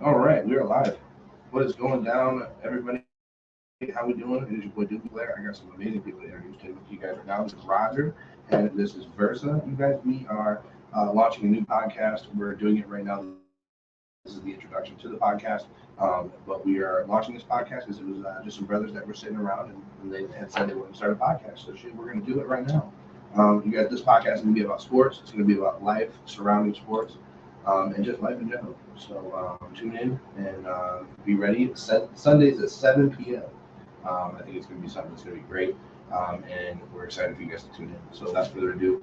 All right, we are live. What is going down, everybody? How we doing? It is your boy Doobie La Flare. I got some amazing people to introduce to you guys right now. This is Rodger, and this is Versa. You guys, we are launching a new podcast. We're doing it right now. This is the introduction to the podcast. But we are launching this podcast because it was just some brothers that were sitting around and they had said they wanted to start a podcast. So shit, we're going to do it right now. You guys, this podcast is going to be about sports. It's going to be about life surrounding sports. And just life in general. So tune in and be ready. Sundays at 7 p.m. I think it's going to be something that's going to be great. And we're excited for you guys to tune in. So without further ado,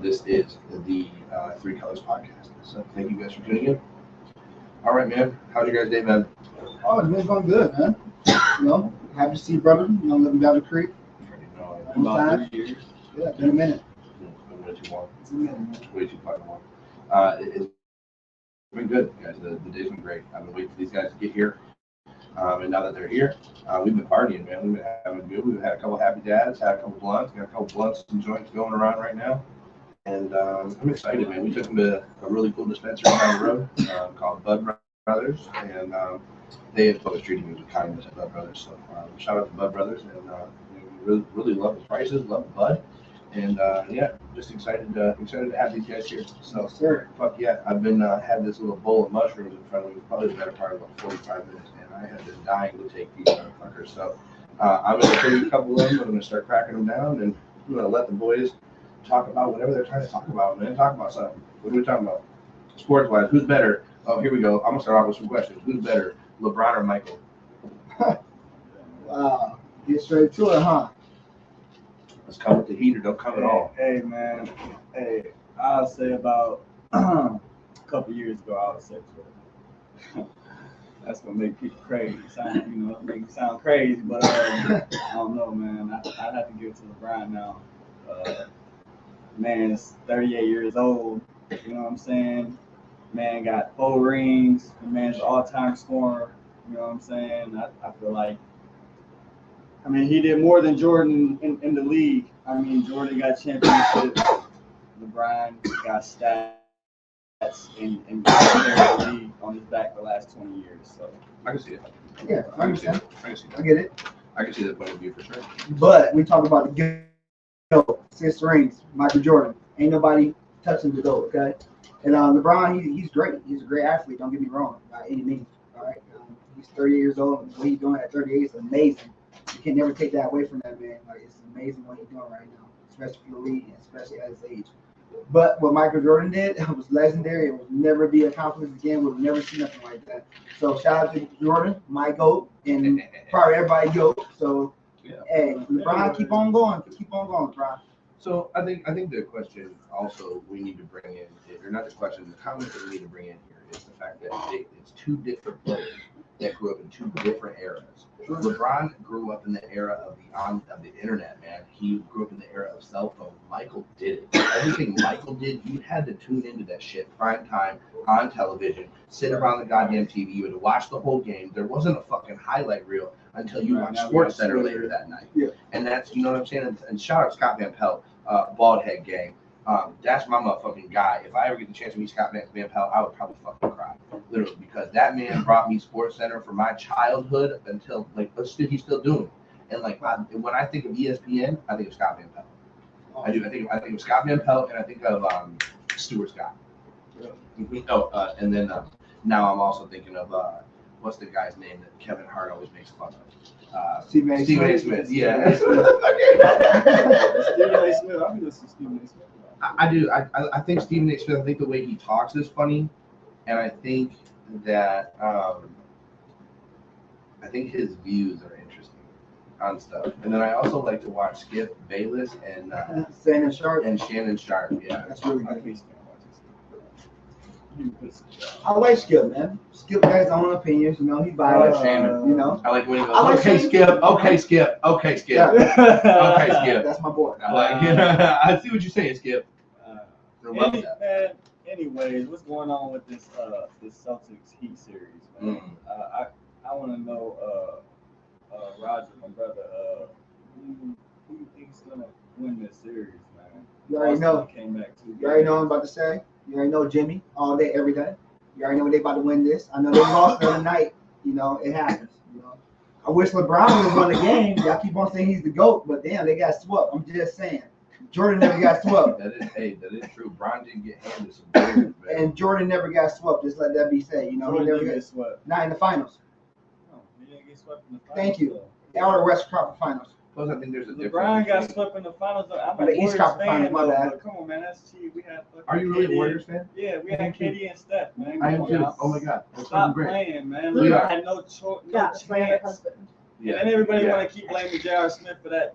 this is the Three Colors Podcast. So thank you guys for tuning in. All right, man. How's your guys' day, man? Oh, it's going good, man. Happy to see you, brother. Living down the creek. About 3 years. Yeah, been a minute. It's been way too long. It's a minute, man. Way too fucking long. It's been good, guys. The day's been great. I've been waiting for these guys to get here. And now that they're here, we've been partying, man. We've been having good. We've had a couple happy dads, had a couple blunts, got a couple blunts and joints going around right now. And I'm excited, man. We took them to a really cool dispensary down the road called Bud Brothers. And they have always treated me with kindness at Bud Brothers. So shout out to Bud Brothers. And we really love the prices, love the Bud. And yeah, just excited to have these guys here. So, Sir. Fuck yeah, I've been had this little bowl of mushrooms in front of me, probably the better part of about 45 minutes, and I have been dying to take these motherfuckers. So, I'm gonna take a couple of them. I'm gonna start cracking them down, and I'm gonna let the boys talk about whatever they're trying to talk about. Man, talk about something. What are we talking about? Sports-wise, who's better? Oh, here we go. I'm gonna start off with some questions. Who's better, LeBron or Michael? Wow. Get straight to it, huh? Let's come with the heat or don't come at all. Hey, man. Hey, I'll say about a couple years ago, I was sexual. That's gonna make people crazy. Make it sound crazy, but I don't know, man. I have to give it to LeBron now. Man's 38 years old. You know what I'm saying? Man got 4 rings. The man's an all-time scorer. You know what I'm saying? I feel like. I mean, he did more than Jordan in the league. I mean, Jordan got championships. LeBron got stats and the league on his back the last 20 years. So I can see it. Yeah, I understand. I can see that. I get it. I can see that point of view for sure. But we talk about the GOAT, 6 rings, Michael Jordan. Ain't nobody touching the GOAT, okay? And LeBron, he's great. He's a great athlete. Don't get me wrong, by any means. All right, he's 30 years old. What he's doing at 38 is amazing. You can never take that away from that man. Like, it's amazing what he's doing right now, especially for the league, and especially at his age. But what Michael Jordan did was legendary. It will never be accomplished again. We'll never see nothing like that. So shout out to Jordan, my GOAT, and probably everybody GOAT. So Yeah. hey, LeBron, keep on going, LeBron. So I think the question also we need to bring in, or not the question, the comment that we need to bring in here is the fact that it's 2 different players that grew up in 2 different eras. Sure. LeBron grew up in the era of the internet, man. He grew up in the era of cell phone. Michael did it. Everything Michael did, you had to tune into that shit prime time on television, sit around the goddamn TV, you had to watch the whole game. There wasn't a fucking highlight reel until you watched Sports Center later that night. Yeah. And that's, you know what I'm saying? And shout out Scott Van Pelt, Bald Head Gang. That's my motherfucking guy. If I ever get the chance to meet Scott Van Pelt, I would probably fucking cry. Literally, because that man brought me Sports Center from my childhood until, like, he's still doing it. And, like, when I think of ESPN, I think of Scott Van Pelt. I do. I think of Scott Van Pelt, and I think of Stuart Scott. Oh, and then now I'm also thinking of, what's the guy's name that Kevin Hart always makes fun of? Stephen A. Smith. Yeah. Stephen A. Smith. I'll be listening to Stephen A. Smith. I do. I think Stephen A. Smith, I think the way he talks is funny. And I think that I think his views are interesting on stuff. And then I also like to watch Skip Bayless and Shannon Sharp. Yeah, That's really I good. can't stand watching I like Skip, man. Skip has his own opinions, he's biased, Shannon. you know. I like when he goes, I like okay, Shannon. Skip, okay, Skip, okay, Skip, Yeah. okay, Skip. That's my boy. I like. I see what you're saying, Skip. I love that. Anyways, what's going on with this Celtics Heat series, man? I want to know, Rodger, my brother, who you think's gonna win this series, man? You already know. Came back too. You already know what I'm about to say? You already know Jimmy all day, every day. You already know they about to win this. I know they lost the other night. You know, it happens. You know, I wish LeBron would have won the game. Y'all keep on saying he's the GOAT, but damn, they got swept. I'm just saying. Jordan never got swept. That is true. Bron didn't get handed some games, man. And Jordan never got swept. Just let that be said. You know, Jordan he never didn't got get swept. not in the finals. No, he didn't get swept in the finals. Thank you. though. They are the West Conference Finals. Plus, I think there's a difference. LeBron got between- swept in the finals. Though. I'm But a the East Warriors Conference fan, Finals, my though, bad. but come on, man. That's cheap. We had fucking Are you really a KD. Warriors fan? Yeah, we had KD and Steph, man. I am Come too. on, Oh my God, that's Stop fucking great. playing, man. We We are. had no choice, no Yeah, that's my other chance. husband. Yeah. And everybody Yeah. want to keep blaming J.R. Smith for that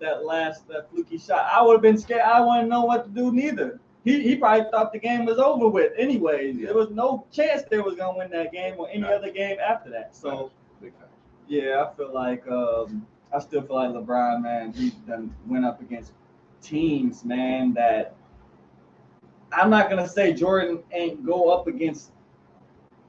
fluky shot. I would have been scared. I wouldn't know what to do neither. He probably thought the game was over with. Anyways, Yeah. there was no chance they was gonna win that game or any other game after that. So Big time. yeah, I feel like I still feel like LeBron, man. He done went up against teams, man. That I'm not gonna say Jordan ain't go up against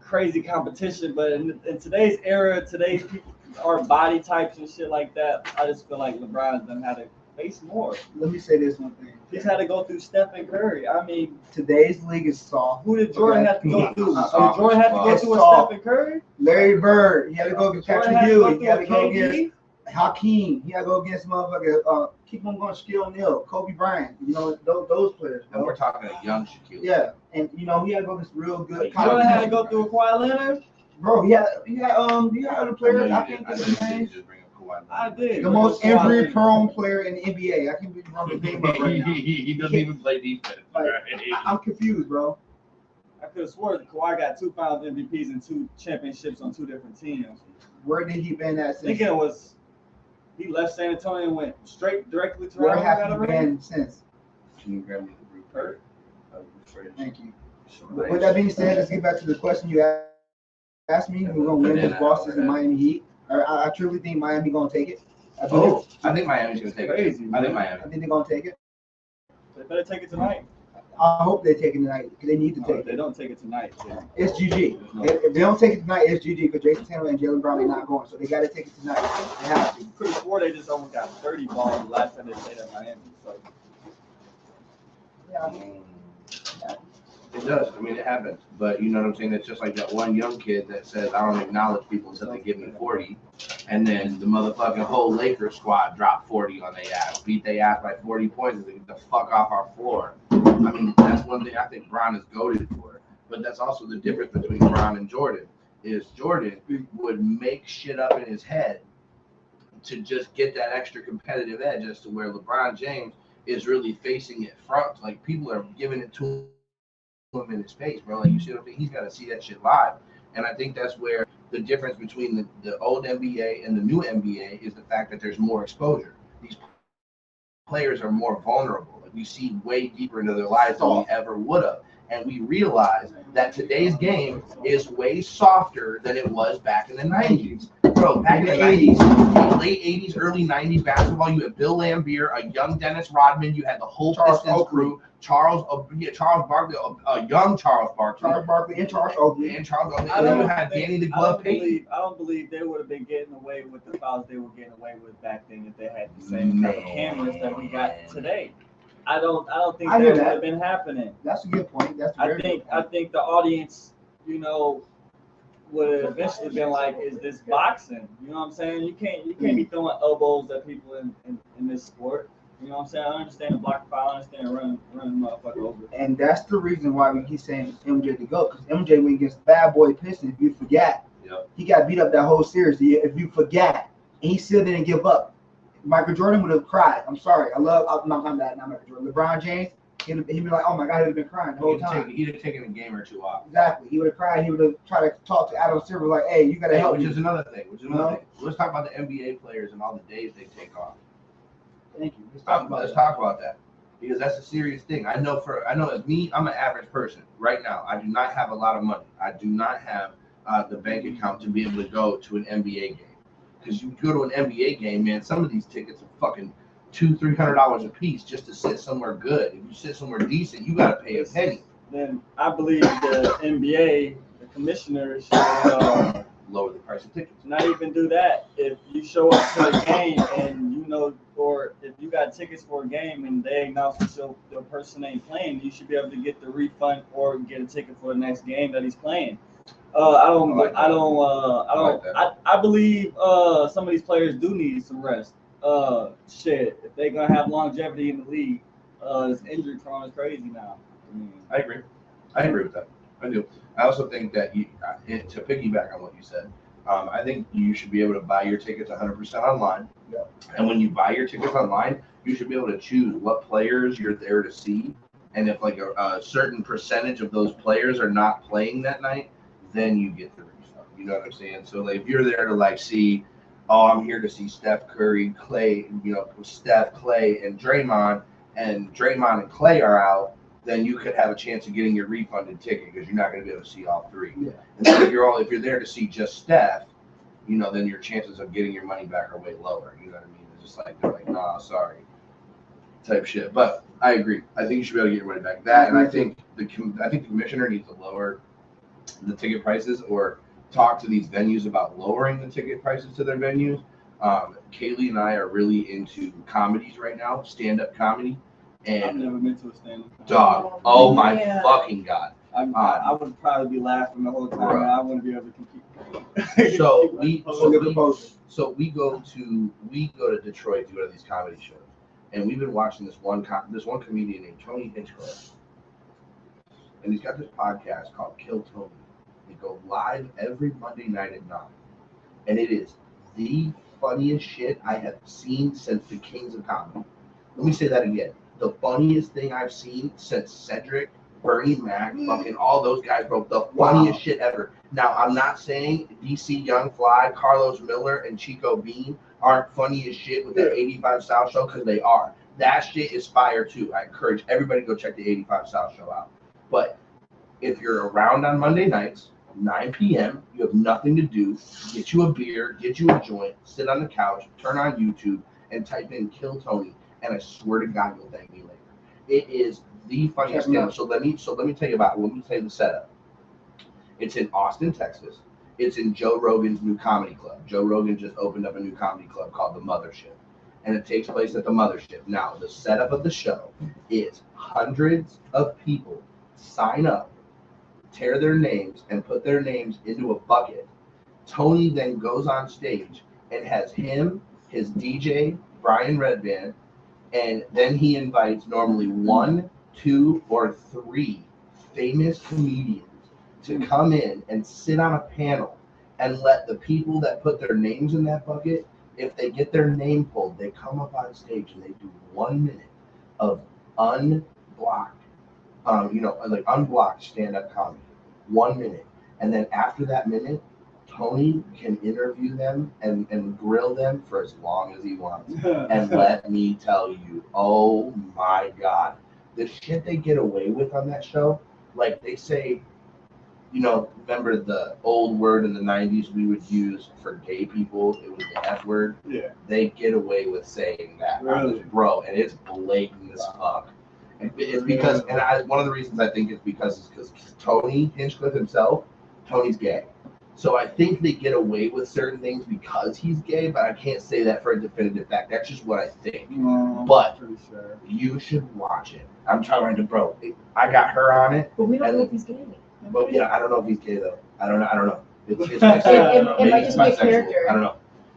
crazy competition, but in today's era, today's people, our body types and shit like that, I just feel like LeBron's done had to face more. Let me say this one thing. He's had to go through Steph and Curry. I mean, Today's league is soft. who did Jordan Okay. have to go through? Soft Did Jordan have to go as through with fuck. Steph and Curry? Larry Bird, he had to go against Jordan Patrick had to go Ewing. He had to through go with against KD? Hakeem. He had to go against motherfucker. Keep on going, Shaquille O'Neal, Kobe Bryant. You know those players. And Bro. we're talking a young Shaquille. Yeah, and you know he had to go against real good. Jordan had to competition. go through with Kawhi Leonard? Bro, he had other I know players. you I did. can't I think know of you his name. did just bring up Kawhi. I did. The most Kawhi Leonard. injury-prone player in the NBA. I can't remember his name up right now. He doesn't even play defense. Like, right? I'm confused, bro. I could have sworn Kawhi got 2 Finals MVPs and 2 championships on 2 different teams. Where did he been at I think since? it was he left San Antonio and went directly to Where Toronto. have got he a ring. been since? Can you grab me the group? Hurt. Thank you. So With that being said, let's get back to the question you asked me. We're gonna win this Boston and Miami Heat. I truly think Miami gonna take it. I think Miami's gonna take Crazy, it. I think man. I Miami. think they're gonna take it. They better take it tonight. I hope they take it tonight because they need to No, take if they it. don't take it tonight, then It's GG. If they don't take it tonight, it's GG because Jason Taylor and Jalen Brown are not going. So they got to take it tonight. They have to. could have swore they just only got 30 balls the last time they played at Miami. So Yeah. It does. I mean, it happens. But you know what I'm saying? It's just like that one young kid that says, I don't acknowledge people until they give me 40. And then the motherfucking whole Lakers squad dropped 40 on their ass, beat their ass by 40 points, and they get the fuck off our floor. I mean, that's one thing I think Bron is goated for. But that's also the difference between Bron and Jordan, is Jordan would make shit up in his head to just get that extra competitive edge as to where LeBron James is really facing it front. Like, people are giving it to him in his face, bro. Like, you see what I'm saying? He's got to see that shit live. And I think that's where the difference between the old NBA and the new NBA is the fact that there's more exposure. These players are more vulnerable. Like, we see way deeper into their lives than we ever would have. And we realize that today's game is way softer than it was back in the 90s. Bro, back in the 90s, late 80s, early 90s basketball, you had Bill Laimbeer, a young Dennis Rodman, you had the whole Charles Pistons Oakley. crew, Charles Barkley, a young Charles Barkley, Charles Barkley and Charles Oakley. and Charles Oakley. I And then you don't had think- Danny the I Glove don't Payton. believe they would have been getting away with the fouls they were getting away with back then if they had the same kind of cameras that we got today. I don't think I that hear would that. have been happening. That's a good point. That's a I very think good point. the audience, you know, would have eventually been like, is this boxing? You know what I'm saying? You can't be throwing elbows at people in this sport. You know what I'm saying? I understand the block foul, I understand running motherfucker over. And that's the reason why we keep saying MJ to go, because MJ went against Bad Boy Pistons. If you forget, Yep. he got beat up that whole series. If you forget, and he still didn't give up. Michael Jordan would have cried. I'm sorry. Not Michael Jordan. LeBron James, he'd be like, oh my God, he'd have been crying the whole time. He'd have taken a game or two off. Exactly. He would have cried. He would have tried to talk to Adam Silver like, hey, you got to help Which me. is another thing. Let's talk about the NBA players and all the days they take off. Thank you. Let's talk about Let's that. talk about that, because that's a serious thing. I know as me, I'm an average person right now. I do not have a lot of money. I do not have the bank account to be able to go to an NBA game. Because you go to an NBA game, man, some of these tickets are fucking $200-$300 a piece just to sit somewhere good. If you sit somewhere decent, you got to pay a penny. Then I believe the NBA, the commissioners, should Lower the price of tickets. not even do that. If you show up to the game and you or if you got tickets for a game and they announce that your person ain't playing, you should be able to get the refund or get a ticket for the next game that he's playing. I believe some of these players do need some rest. Shit, if they're gonna have longevity in the league, this injury prone is crazy now. I agree. I agree with that. I do. I also think that to piggyback on what you said, I think you should be able to buy your tickets 100% online. Yeah. And when you buy your tickets online, you should be able to choose what players you're there to see. And if like a certain percentage of those players are not playing that night, then you get the refund. You know what I'm saying? So like if you're there to like see, I'm here to see Steph Curry, Clay, Steph, Clay, and Draymond and Clay are out, then you could have a chance of getting your refunded ticket because you're not going to be able to see all three. Yeah. And so if you're there to see just Steph, then your chances of getting your money back are way lower. You know what I mean? It's just like they're like, nah, sorry, type shit. But I agree. I think you should be able to get your money back. That, and I think the commissioner needs to lower the ticket prices or talk to these venues about lowering the ticket prices to their venues. Kaylee and I are really into comedies right now, stand-up comedy. And I've never been to a stand-up. Dog, oh my fucking God. I would probably be laughing the whole time. Bro. I wouldn't be able to compete. So we go to Detroit to go to these comedy shows, and we've been watching this one comedian named Tony Hinchcliffe, and he's got this podcast called Kill Tony. They go live every Monday night at 9, and it is the funniest shit I have seen since the Kings of Comedy. Let me say that again. The funniest thing I've seen since Cedric, Bernie Mac, fucking all those guys, bro. The funniest shit ever. Now, I'm not saying DC Young Fly, Carlos Miller, and Chico Bean aren't funny as shit with that 85 South show, because they are. That shit is fire, too. I encourage everybody to go check the 85 South show out. But if you're around on Monday nights, 9 p.m., you have nothing to do, get you a beer, get you a joint, sit on the couch, turn on YouTube, and type in Kill Tony, and I swear to God, you'll thank me later. It is the funniest thing. So let me tell you the setup. It's in Austin, Texas. It's in Joe Rogan's new comedy club. Joe Rogan just opened up a new comedy club called The Mothership, and it takes place at The Mothership. Now, the setup of the show is hundreds of people sign up, tear their names, and put their names into a bucket. Tony then goes on stage and has him, his DJ, Brian Redband, and then he invites normally 1, 2, or 3 famous comedians to come in and sit on a panel and let the people that put their names in that bucket, if they get their name pulled, they come up on stage and they do 1 minute of unblocked stand-up comedy. 1 minute. And then after that minute, Tony can interview them and grill them for as long as he wants. And let me tell you, oh my God, the shit they get away with on that show, like they say, remember the old word in the 90s we would use for gay people? It was the F word. Yeah. They get away with saying that, really? Bro, and it's blatant as fuck. And it's because, one of the reasons I think it's because Tony Hinchcliffe himself, Tony's gay. So I think they get away with certain things because he's gay, but I can't say that for a definitive fact. That's just what I think. But you should watch it. I'm trying to, bro. I got her on it. But we don't know if he's gay. But yeah, I don't know if he's gay though. I don't know. It's mixed signals. It might just be a character. I don't know.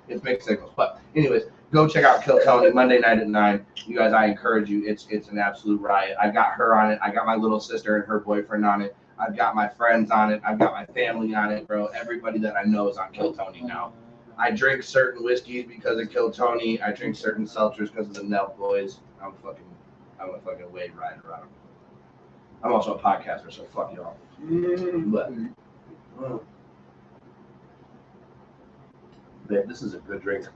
It's mixed signals. But anyways, go check out Kill Tony Monday night at 9. You guys, I encourage you. It's an absolute riot. I got her on it. I got my little sister and her boyfriend on it. I've got my friends on it. I've got my family on it, bro. Everybody that I know is on Kill Tony now. I drink certain whiskeys because of Kill Tony. I drink certain seltzers because of the Nelk Boys. I'm a fucking wave rider around. I'm also a podcaster, so fuck y'all. But this is a good drink.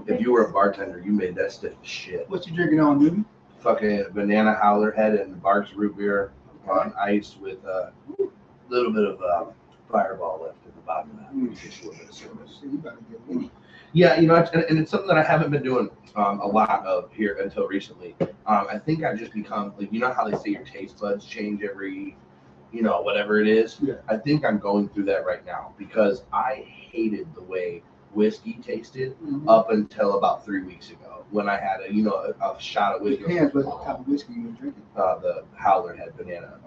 If you were a bartender, you made that stiff as shit. What you drinking on, dude? Fucking banana howler head and Barks root beer on ice with a little bit of Fireball left at the bottom of that. Just a little bit of service. Yeah, and it's something that I haven't been doing a lot of here until recently. I think I've just become, like, how they say your taste buds change every, whatever it is. Yeah. I think I'm going through that right now because I hated the way whiskey tasted Mhm. up until about 3 weeks ago when I had a shot of It whiskey. depends what type of whiskey you're drinking. The Howler had banana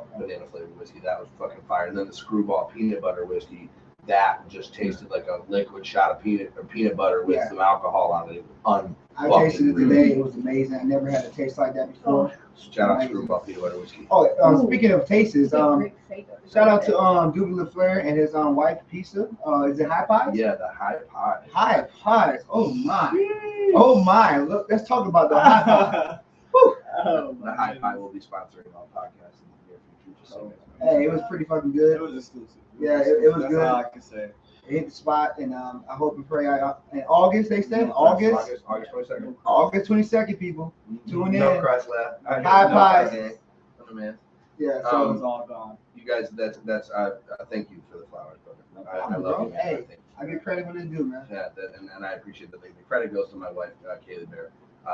flavored whiskey. That was fucking fire. And then the Screwball peanut butter whiskey, that just tasted like a liquid shot of peanut butter with Yeah. some alcohol on it. It was I tasted it today. It was amazing. I never had a taste like that before. Shout out Amazing. Screwball peanut butter whiskey. Oh, speaking of tastes, shout out to um. Doobie La Flare and his wife Pizza. Is it High Pies? Yeah, the high pie. High Pies. Oh my. Oh my. Look, let's talk about the High Pie. Oh, The high pie will be sponsoring all podcasts in the near future. Just so Hey, it was pretty fucking It good. was exclusive. Yeah, it was That's good. all I can say. It hit the spot, and I hope and pray in August. They said August August 22nd. August 22nd. People, tune in. No Christ left. High pies. Oh, man. Yeah. So So it's all gone. You guys, that's thank you for the flowers, brother. I love you, man. Hey. Thank you. I get credit when they do, man. Yeah, and I appreciate the credit goes to my wife, Kaylee Bear.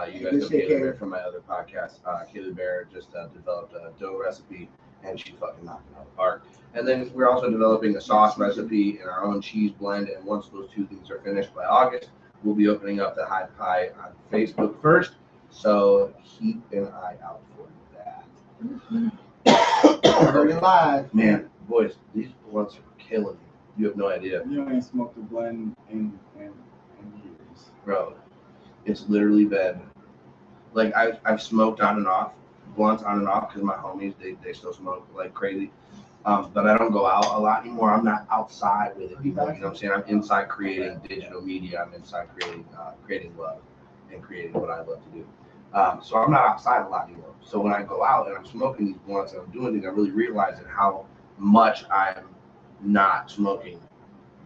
You guys Good know shit, Kaylee Bear Kaylee. from my other podcast. Kaylee Bear just developed a dough recipe, and she fucking knocked it out of the park. And then we're also developing a sauce recipe and our own cheese blend. And once those two things are finished by August, we'll be opening up the High Pie on Facebook first. So keep an eye out for that. Heard it live. Man, boys, these blunts are killing me. You have no idea. You ain't smoked a blend in years. Bro, it's literally been like I've smoked on and off, blunts on and off because my homies they still smoke like crazy. But I don't go out a lot anymore. I'm not outside with it anymore. You know what I'm saying? I'm inside creating digital media. I'm inside creating love and creating what I love to do. So I'm not outside a lot anymore. So when I go out and I'm smoking these blunts and I'm doing things, I'm really realizing how much I'm not smoking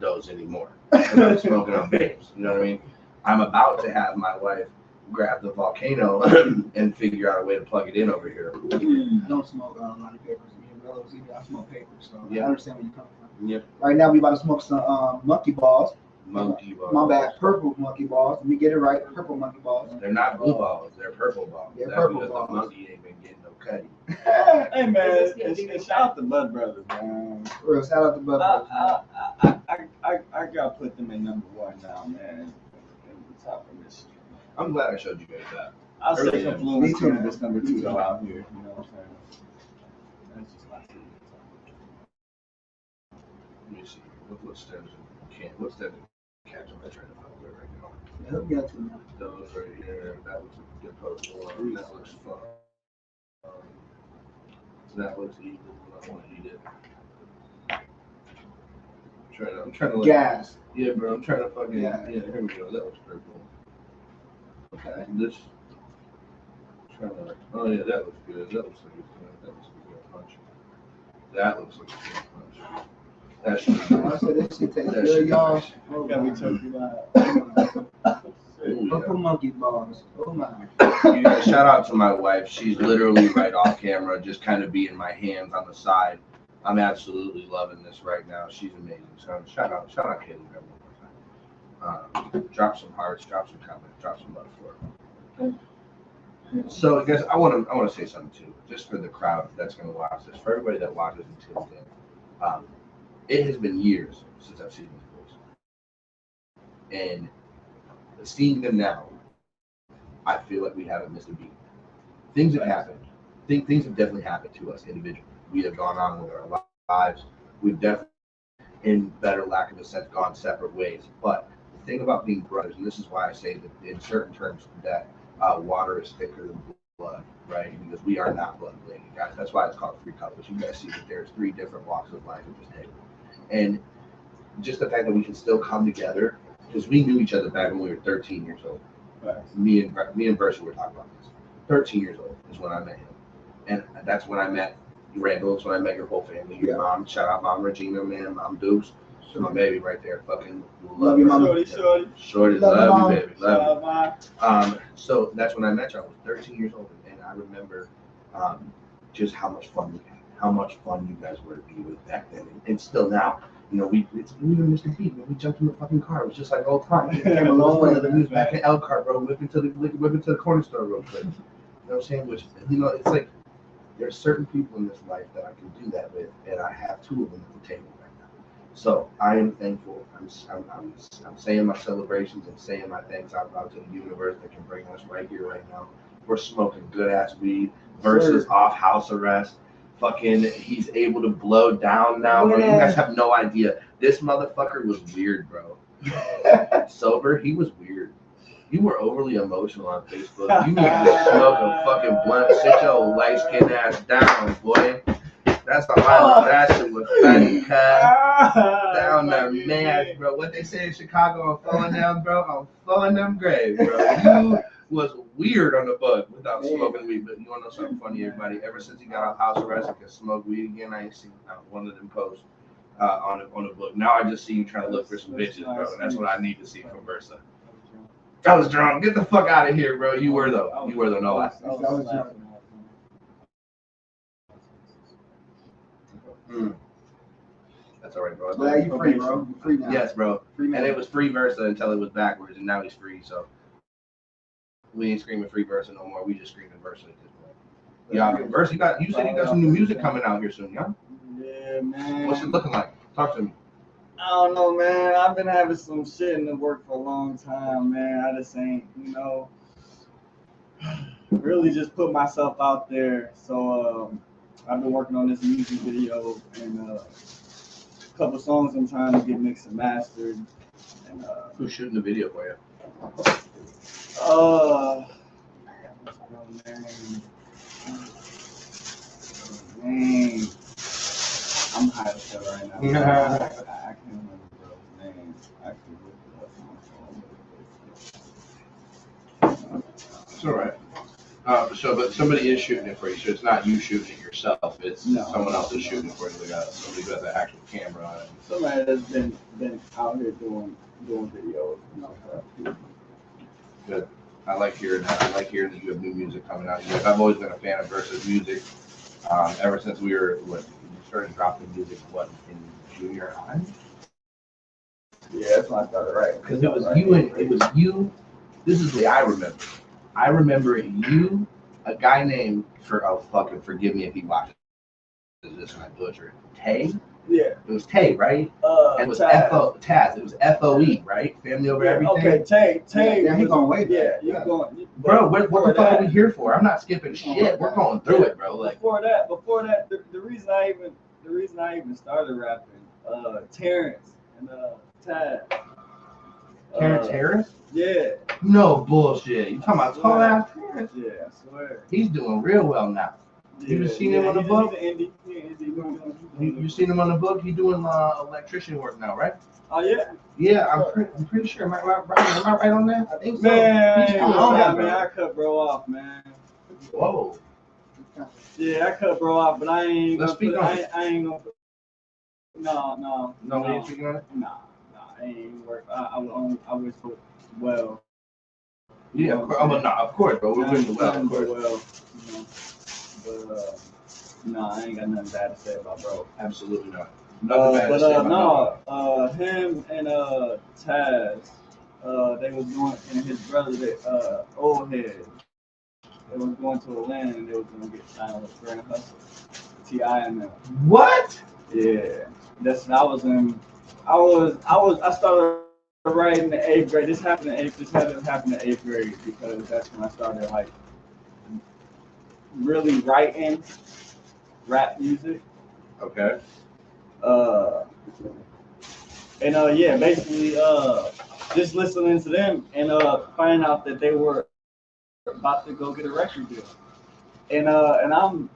those anymore. I'm smoking on vapes. You know what I mean? I'm about to have my wife grab the volcano and figure out a way to plug it in over here. I don't smoke a lot of papers. I smoke papers, so Yeah. I understand where you come from. Yep. Right now, we about to smoke some monkey balls. Monkey balls. My bad, purple monkey balls. Let me get it right. Purple monkey balls. They're not blue balls. They're purple balls. They're That's purple because balls. the monkey ain't been getting no cutty. Hey man, and shout out to Bud Brothers, man. For real, shout out to Bud. I gotta put them in number one now, man. In the top of this. I'm glad I showed you guys that. I'll say Really? influence Me too. cannabis number 2 though out here. You know what I'm saying? That's just my opinion. Let me see. What stems what's that catch am I trying to find right now? Yeah, hook me up to now. Those right here. That looks a good post one. That looks fun. That looks evil. I want to eat it. I'm trying to Gas. Yeah, bro. I'm trying to fucking Yeah. Here we go. That looks pretty cool. Okay, this. Oh yeah, that looks good. That looks like it's good. That looks like a good punch. That looks like a good punch. That should. I said this shit tastes That good, shit y'all. nice. Oh, Gotta be my. turkey live. Ooh, Purple monkey balls. Oh my. You know, shout out to my wife. She's literally right off camera, just kind of being my hands on the side. I'm absolutely loving this right now. She's amazing. So shout out Kaylee one more time. Drop some hearts, drop some comments, drop some love for her. So, guys, I want to say something too, just for the crowd that's going to watch this, for everybody that watches and tunes in. It has been years since I've seen these boys, and seeing them now, I feel like we haven't missed a beat. Things have happened. Things have definitely happened to us individually. We have gone on with our lives. We've definitely, in better lack of a sense, gone separate ways. But the thing about being brothers, and this is why I say that in certain terms that water is thicker than blood, right? Because we are not blood related, guys. That's why it's called three colors. You guys see that there's 3 different walks of life at this table. And just the fact that we can still come together, because we knew each other back when we were 13 years old. Right. Me and Bercy were talking about this. 13 years old is when I met him. And that's when I met Randall. It's when I met your whole family. Your mom, shout out Mom Regina, man. Mom Dukes. So my baby right there. Fucking Love you, Mama. Shorty, Love you, love you, baby. Love Mom. you. So that's when I met you. I was 13 years old. And I remember just how much fun we had. How much fun you guys were to be with back then. And still now. You know, we were Mr. Beat, man. We jumped in the fucking car. It was just like old time. We came a long way. We was back in Elkhart, bro. Whipping to the corner store real quick. You know what I'm saying? Which, you know, it's like there's certain people in this life that I can do that with, and I have 2 of them at the table right now. So I am thankful. I'm saying my celebrations and saying my thanks out loud to the universe that can bring us right here, right now. We're smoking good ass weed versus off house arrest. Fucking, he's able to blow down now, bro. You guys have no idea. This motherfucker was weird, bro. Sober, he was weird. You were overly emotional on Facebook. You need to smoke a fucking blunt. Sit your light skinned ass down, boy. That's all I know. That shit was funny, cuz. Down there, man, bro. What they say in Chicago, I'm falling down, bro. I'm falling them graves, bro. You was weird on the bug without smoking weed. But you want to know something funny, everybody? Ever since he got out of house arrest and can smoke weed again, I ain't seen one of them posts on the book. Now I just see you trying to look for some bitches, bro. And that's what I need to see from Versa. I was drunk. Get the fuck out of here, bro. You were though. You were though. No lie. That's all right, bro. Well, you free, bro. You free now. Yes, bro. Free And it was free Versa until it was backwards, and now he's free. So we ain't screaming free Versa no more. We just screaming Versa at this point. Yeah, Versa, you said you got some new music coming out here soon, yeah? Yeah, man. What's it looking like? Talk to me. I don't know, man. I've been having some shit in the work for a long time, man. I just ain't, really just put myself out there. So I've been working on this music video and a couple songs I'm trying to get mixed and mastered. And who's shooting the video for you? Man. I'm high as hell right now. I can't remember bro's name. I can look it up. It's all right. But somebody is shooting it for you, so it's not you shooting it yourself. It's someone else is shooting it for you. They got somebody who has an actual camera on it. Somebody that's been out here doing videos. Good. I like hearing that. I like hearing that you have new music coming out. I've always been a fan of Versus music. Ever since we started dropping music, in junior high? Yeah, that's when I started writing. Because it was you. This is the way I remember. I remember you, a guy named fucking forgive me if he watches this and I butcher it. Tay? Yeah. It was Tay, right? And it was Taz. It was FOE, right? Family over everything. Okay, Tay. Yeah, he's going way Yeah, back. you're going. Bro, what the fuck are we here for? I'm not skipping shit. We're going through it, bro. Like before that, the reason I even started rapping, Terrence and Taz. Terrence Harris? Yeah. No bullshit. You talking about tall ass Terrence? Yeah, I swear. He's doing real well now. You seen him on the book? You seen him on the book? He's doing electrician work now, right? Oh yeah. Yeah, I'm pretty sure. Am I right on that? I think so. Man, He's cool, I cut bro off, man. Whoa. Yeah, I cut bro off, but I ain't. Let's speak on it. I ain't gonna. No. No, we ain't speaking on it. Nah, I ain't work. I wish put well. Yeah, of course, bro. We're doing well, of course. Well, but I ain't got nothing bad to say about bro. Absolutely not. Him and Taz, they was going, and his brother, Old Head, they was going to Atlanta and they was gonna get signed with Grand Hustle, T.I. and them. What? Yeah, I started writing in the 8th grade. This happened in 8th grade because that's when I started like really writing rap music. Okay. Basically just listening to them and finding out that they were about to go get a record deal. And I'm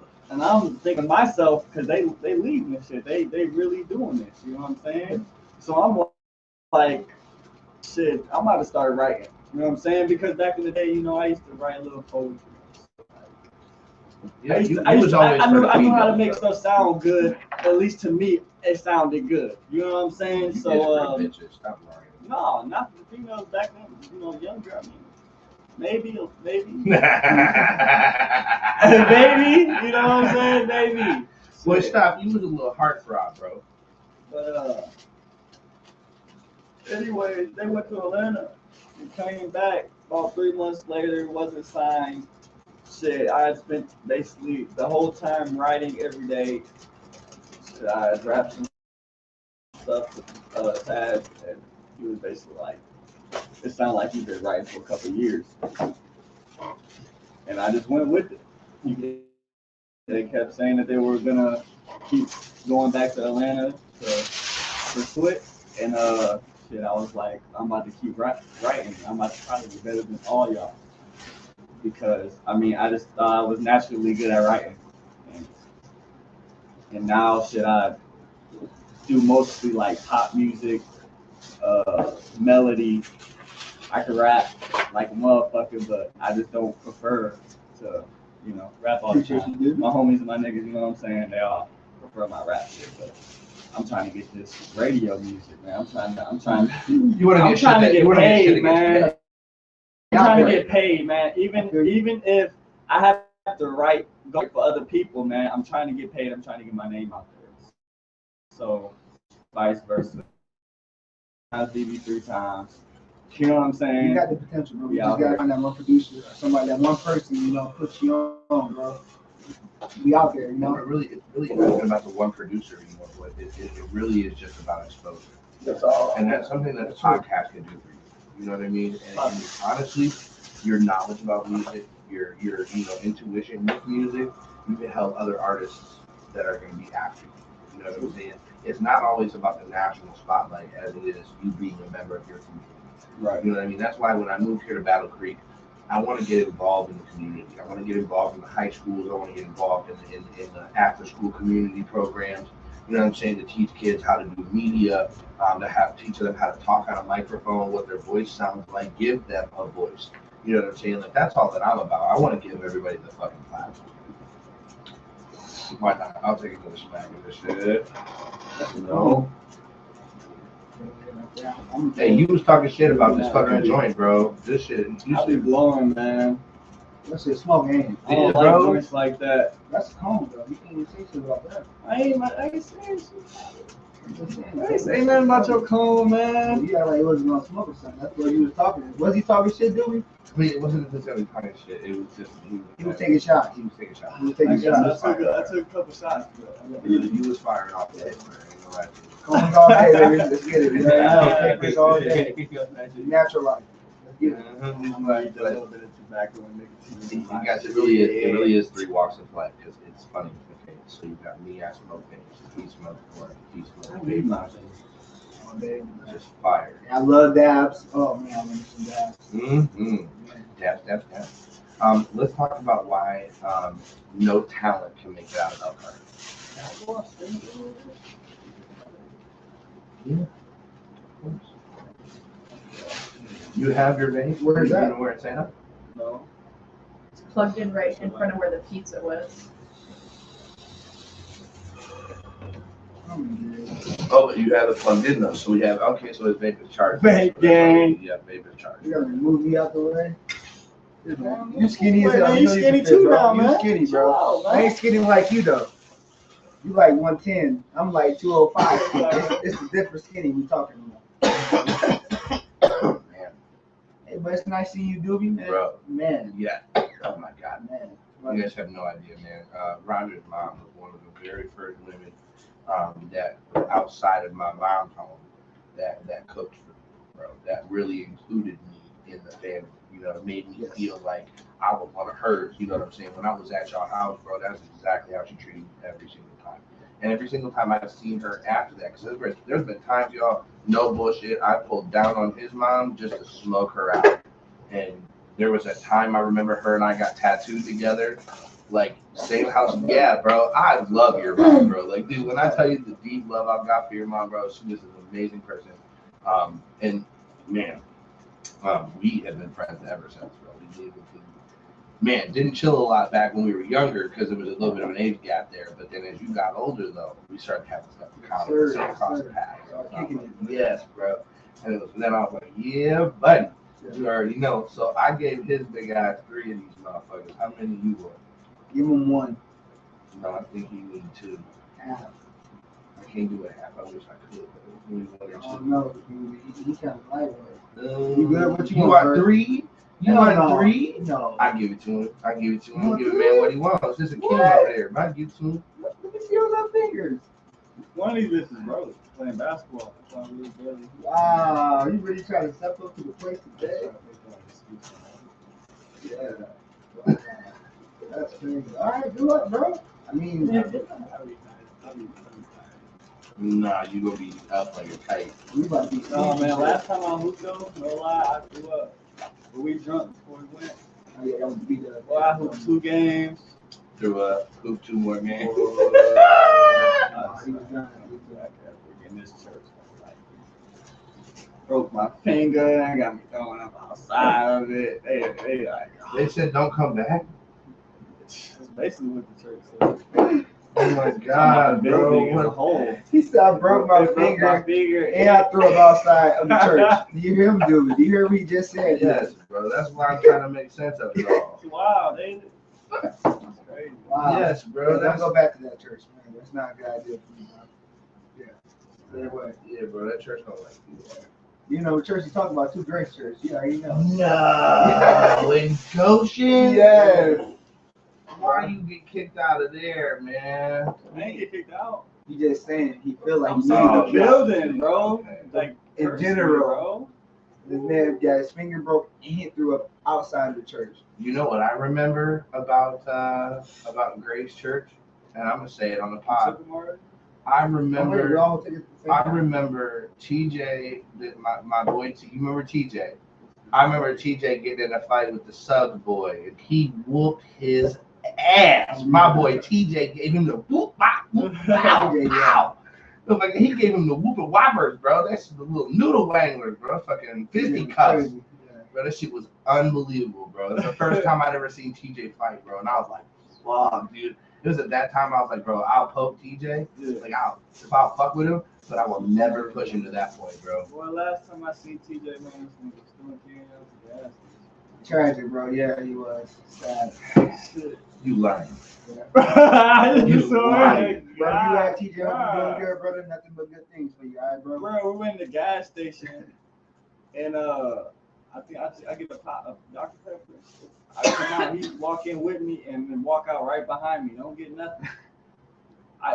thinking to myself, because they leading this shit, they really doing this, you know what I'm saying? So I'm like, shit, I'm about to start writing. You know what I'm saying? Because back in the day, I used to write a little poetry. Yeah, I knew how to make stuff sound good. At least to me, it sounded good. You know what I'm saying? So, stop lying. no, not the females back then. Younger. I mean, maybe. Maybe. You know what I'm saying? Maybe. Well, stop. You was a little heartthrob, bro. But anyway, they went to Atlanta and came back about 3 months later. It wasn't signed. Shit, I had spent basically the whole time writing every day. I had rapped some stuff with Taz, and he was basically like, it sounded like he'd been writing for a couple of years, and I just went with it. They kept saying that they were gonna keep going back to Atlanta to pursue it, and shit, I was like, I'm about to keep writing. I'm about to try to be better than all y'all, because I mean, I just thought I was naturally good at writing, and now shit, I do mostly like pop music, melody. I can rap like a motherfucker, but I just don't prefer to, rap all the time. My homies and my niggas, you know what I'm saying? They all prefer my rap shit, but I'm trying to get this radio music, man. I'm trying to get paid, man. I'm trying to get paid, man. Even if I have to write for other people, man, I'm trying to get paid. I'm trying to get my name out there. So, vice versa. DB 3 times. You know what I'm saying? You got the potential, bro. You just gotta find that one producer or somebody, that one person, puts you on, bro. Be out there, It really isn't about the one producer anymore. But it really is just about exposure. That's all. And that's something that a podcast can do for you. You know what I mean? And honestly, your knowledge about music, your intuition with music, you can help other artists that are going to be after you. You know what I'm saying? It's not always about the national spotlight as it is you being a member of your community. Right. You know what I mean? That's why when I moved here to Battle Creek, I want to get involved in the community. I want to get involved in the high schools. I want to get involved in the after-school community programs. You know what I'm saying? To teach kids how to do media, teach them how to talk on a microphone, what their voice sounds like, give them a voice. You know what I'm saying? Like, that's all that I'm about. I want to give everybody the fucking platform. Why not? I'll take another smack of this shit. No. Hey, you was talking shit about this fucking joint, bro. This shit. I be blowing, man. That's a small game. I don't like joints like that. That's calm, bro. You can't even say shit about that. I ain't saying shit. I ain't saying nothing about your cone, man. You act like he wasn't gonna smoke or something. That's what he was talking. Was he talking shit, Doobie? I mean, it wasn't necessarily talking shit. It was just he was taking shots. He was taking shots. He was taking shots. I took a couple shots, bro. You was firing off the head, man. Cones all day, baby. Let's get it. Papers all day. Natural life. Let's get it. A little bit of tobacco and nicotine. You guys, it really is 3 walks of life because it's funny. Okay, so you got me, I smoke things. He smokes pork. He smokes baby. All day. Just fire. I love dabs. Oh man, I love some dabs. Dabs. Let's talk about why no talent can make it out of Elkhart. Yeah. You have your vape? Where is that? You know where it's at? No. It's plugged in right in front of where the pizza was. Oh, you have it plugged in though. So we have, okay, so it's vape is charged. Vape gang. Yeah, vape is charged. You gotta move me out the way. You skinny as hell. You skinny too now, man. You skinny, bro. I ain't skinny like you though. You like 110. I'm like 205. It's a different skinny we talking about. Man. Hey, but it's nice seeing you, Doobie, man. Bro. Man. Yeah. Oh my God. Man. You guys have no idea, man. Rodger's mom was one of the very first women that outside of my mom's home that cooked for me, bro. That really included me in the family. You know, it made me feel like I was one of hers. You know what I'm saying? When I was at y'all house, bro, that's exactly how she treated me every single time. And every single time I've seen her after that, because there's been times, y'all, no bullshit, I pulled down on his mom just to smoke her out. And there was a time I remember her and I got tattooed together. Like, same house. Yeah, bro, I love your mom, bro. Like, dude, when I tell you the deep love I've got for your mom, bro, she is an amazing person. And, man, we have been friends ever since, bro. Didn't chill a lot back when we were younger because there was a little bit of an age gap there. But then as you got older, though, we started having stuff in common. So across the path. Yes, bro. And then I was like, yeah, buddy. You already know. So I gave his big ass 3 of these motherfuckers. How many you want? Give him 1. No, I think you need 2. Half. I can't do a half. I wish I could. Oh no, he kind of lightweight. You good? What you want? 3? You want 3? No. I give it to him. I give it to him. Give a man what he wants. There's a king over there. I give it to him. Let me see those fingers. One of these bitches, bro, playing basketball. That's why we was barely. Wow, you really trying to step up to the plate today? Yeah. Wow. That's crazy. All right, good luck, bro. I mean, Nah, you gonna be up like a kite. we about to be. Oh man, last time I hooped though, no lie, I threw up. But we drunk before we went. Oh, yeah, that would be the. Well, I hooped 2 games. Threw up, hoop 2 more games. He was done. In this church, like, broke my finger and got me throwing up outside of it. They like, They said don't come back. that's basically what the church said. Oh my God, bro. What a hole. He said, I broke my Broke finger and I threw it outside of the church. Do you hear him, dude? Do you hear what he just said? Yes, bro. That's why I'm trying to make sense of it all. Wow, they. That's crazy. Wow. Yes, Bro, bro. don't go back to that church, man. That's not a good idea for you, bro. Yeah. Stay away. Yeah, bro. That church don't like you. You know, the church you talking about, 2 Grace Church. You already know. No, in Goshen? Yes. Why you get kicked out of there, man? I ain't get kicked out. He just saying he feel like I'm he saying needs the to building, bro. Okay. Like In personally, general. bro. This man got his finger broke and he threw up outside of the church. You know what I remember about Grace Church? And I'm gonna say it on the pod. Took him already? I Wait, we remember all take it at the same I time. remember TJ, my boy T. You remember TJ? I remember TJ getting in a fight with the sub boy, and he whooped his ass. My boy TJ gave him the whoop, bop, whoop, pow, pow. Look like he gave him the whooping whoppers, bro. That's the little noodle wanglers, bro. Fucking fisticuffs, Crazy. Yeah. bro. That shit was unbelievable, bro. It's the first time I'd ever seen TJ fight, bro, and I was like, fuck, dude. It was at that time I was like, bro, I'll poke TJ. Like, I'll fuck with him, but I will never push him to that point, bro. Well, last time I seen TJ, man, this nigga was still carrying out the gas. Tragic, bro. Yeah, he was. Sad. Shit. You learn. I You just saw lying. it. Bro, you at TJ, God. hope you doing good, brother. Nothing but good things for you, all right, bro? Bro, we went to the gas station, and I think I get a pot of Dr. Pepper. I come out, he walk in with me, and then walk out right behind me. Don't get nothing.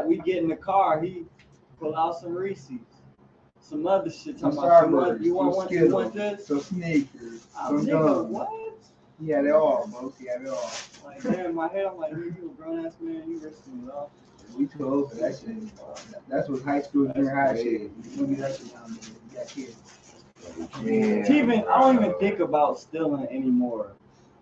We get in the car. He pull out some Reese's, some other shit. Some Talking about, Starbursts, you want some one? You Skittles, want this? some Snickers, some Nigga, gum. what? He had it all, bro. He had it all. Like, damn, in my head, I'm like, nigga, you a grown ass man. You risking it all. We too old for that shit. That's what high school junior high shit. You don't do that shit nowadays. You got kids. Yeah, I don't even think about stealing anymore.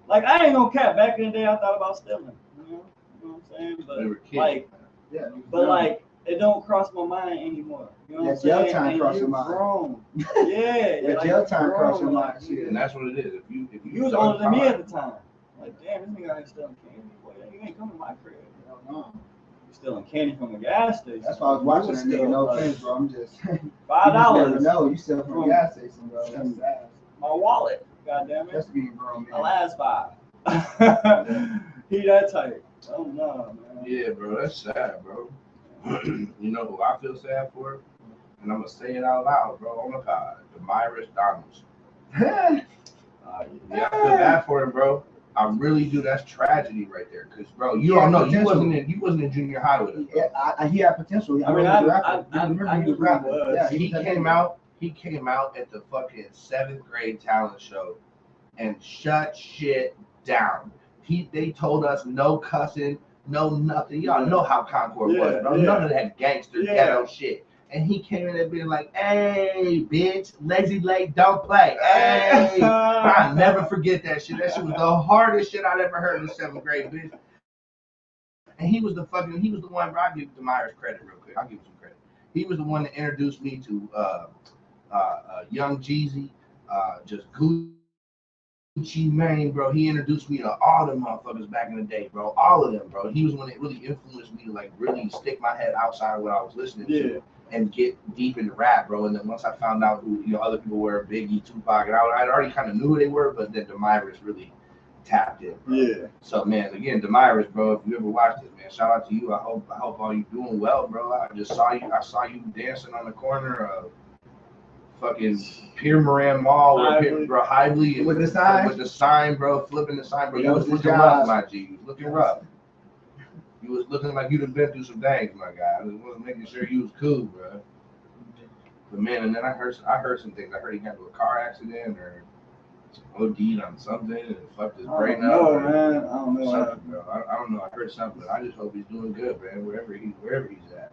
Like, I ain't no cap. Back in the day, I thought about stealing. You know what I'm saying? We But were kids. like, Yeah. like, it don't cross my mind anymore. You know what I'm That jail saying? time And cross you your mind. grown. Yeah. That like, jail you time cross your grown, mind, like, shit. And that's what it is. If you You was older than me at the time. Like, damn, this nigga out here stealing candy. Boy, you ain't coming to my crib. Hell no. You stealing candy from a gas station. That's why I was watching that nigga. Still, No like, offense, bro. I'm just. $5. You never know. You still from a gas station, bro. That's sad. My wallet. God damn it. That's being grown, My man. last 5. He that type. Oh no, man. Yeah, bro, that's sad, bro. You know who I feel sad for? And I'm gonna say it out loud, bro, on the pod. Demyrus Donaldson. Yeah, I feel bad for him, bro. I really do. That's tragedy right there. Cause, bro, you don't know. You wasn't in junior high with him. Yeah, he had potential. I mean, I I remember knew he was who he rapping. was. Yeah, He was came out. He came out at the fucking 7th grade talent show and shut shit down. They told us no cussing, no nothing. Y'all know how Concord was, bro. Yeah. None of that gangster ghetto shit. And he came in there being like, "Hey, bitch, lazy lake, don't play." Hey, I'll never forget that shit. That shit was the hardest shit I'd ever heard in 7th grade, bitch. And he was the one, bro. I'll give Demyrus credit real quick. I'll give him some credit. He was the one that introduced me to Young Jeezy, just Gucci Mane, bro. He introduced me to all them motherfuckers back in the day, bro. All of them, bro. He was the one that really influenced me to like really stick my head outside of what I was listening to and get deep into rap, bro. And then once I found out who other people were, Biggie, Tupac, and I already kind of knew who they were, but then Demyrus really tapped in, bro. Yeah. So man, again, Demyrus, bro, if you ever watched this, man, shout out to you. I hope all you doing well, bro. I saw you dancing on the corner of fucking Pier Moran Mall with bro Hively With the sign? With the sign, bro, flipping the sign, bro. That You was was his looking job. rough, my G. You was looking rough. You was looking like you'd have been through some things, my guy. I just wasn't making sure you was cool, bro. But man, and then I heard some things. I heard he got into a car accident or OD'd on something and fucked his brain up. No, man. I don't know. Something, bro. I don't know. I heard something. But I just hope he's doing good, man. Wherever he's at.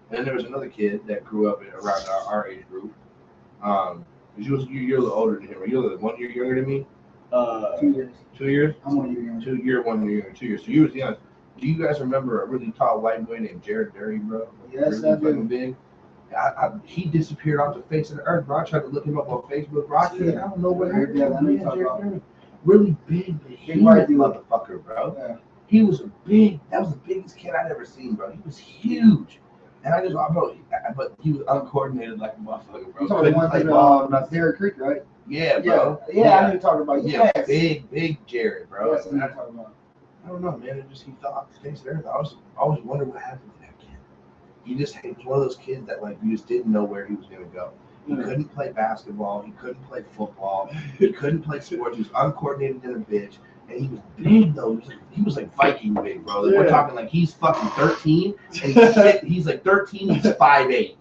And then there was another kid that grew up around our age group. You're a little older than him. Are you 1 year younger than me? 2 years. 2 years? I'm 1 year younger. 1 year younger. 2 years. So you was young. Do you guys remember a really tall white boy named Jared Derry, bro? Yes, really I do. fucking big. He disappeared off the face of the earth, bro. I tried to look him up on Facebook, bro. I don't know what happened. Yeah, I know you're talking about. Derry. Really big, white dude. motherfucker, bro. Yeah. He was that was the biggest kid I'd ever seen, bro. He was huge. And but he was uncoordinated like a motherfucker, bro. You talking about Couldn't the play one ball, thing, Derek Creek, right? yeah, bro. Yeah, I know you're talking about. Yeah, Yes. big Jared, bro. Yes, I know you're talking about. I don't know, man. He fell off the face of the earth. I always wondered what happened to that kid. He was one of those kids that like you just didn't know where he was gonna go. He couldn't play basketball. He couldn't play football. He couldn't play sports. He was uncoordinated in a bitch. And he was big though. He was like Viking big, bro. Like, we're talking like he's fucking 13, and he's like 13. He's 5'8",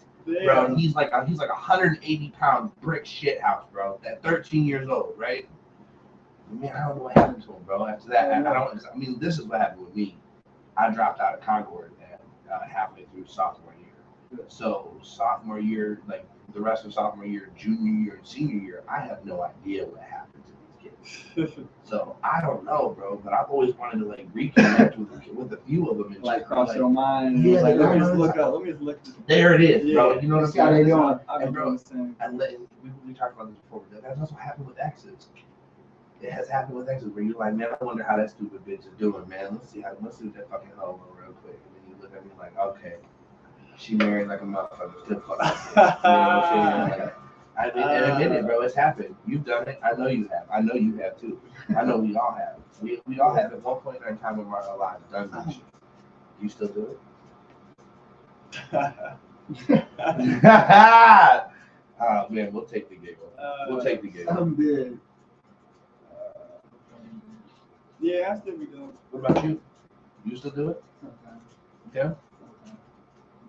bro. And he's like 180 pound brick shit house, bro. At 13 years old, right? Man, I don't know what happened to him, bro. After that, I mean, this is what happened with me. I dropped out of Concord halfway through sophomore year. So sophomore year, like the rest of sophomore year, junior year, and senior year, I have no idea what happened to these kids. So I don't know, bro. But I've always wanted to like reconnect with a few of them and Like just, cross like, your mind. Yeah, Like, let me no, just no, look no. up. Let me just look this. there it is, bro. Yeah. You know what I'm See how they saying? doing. I've And been bro, doing the same. And we talked about this before, but that's also happened with exes. It has happened with exes where you're like, man, I wonder how that stupid bitch is doing, man. Let's see what that fucking hoe real quick. And then you look at me like, okay, she married like a motherfucker, still fucking. You know what I'm saying? Like, and admit it, bro. It's happened. You've done it. I know you have. I know you have too. I know we all have. We all have at one point in time of our lives done that shit. You still do it? Oh man, we'll take the giggle. We'll take the giggle. I'm good. Yeah, I still be doing. What about you? You still do it? Sometimes. Yeah.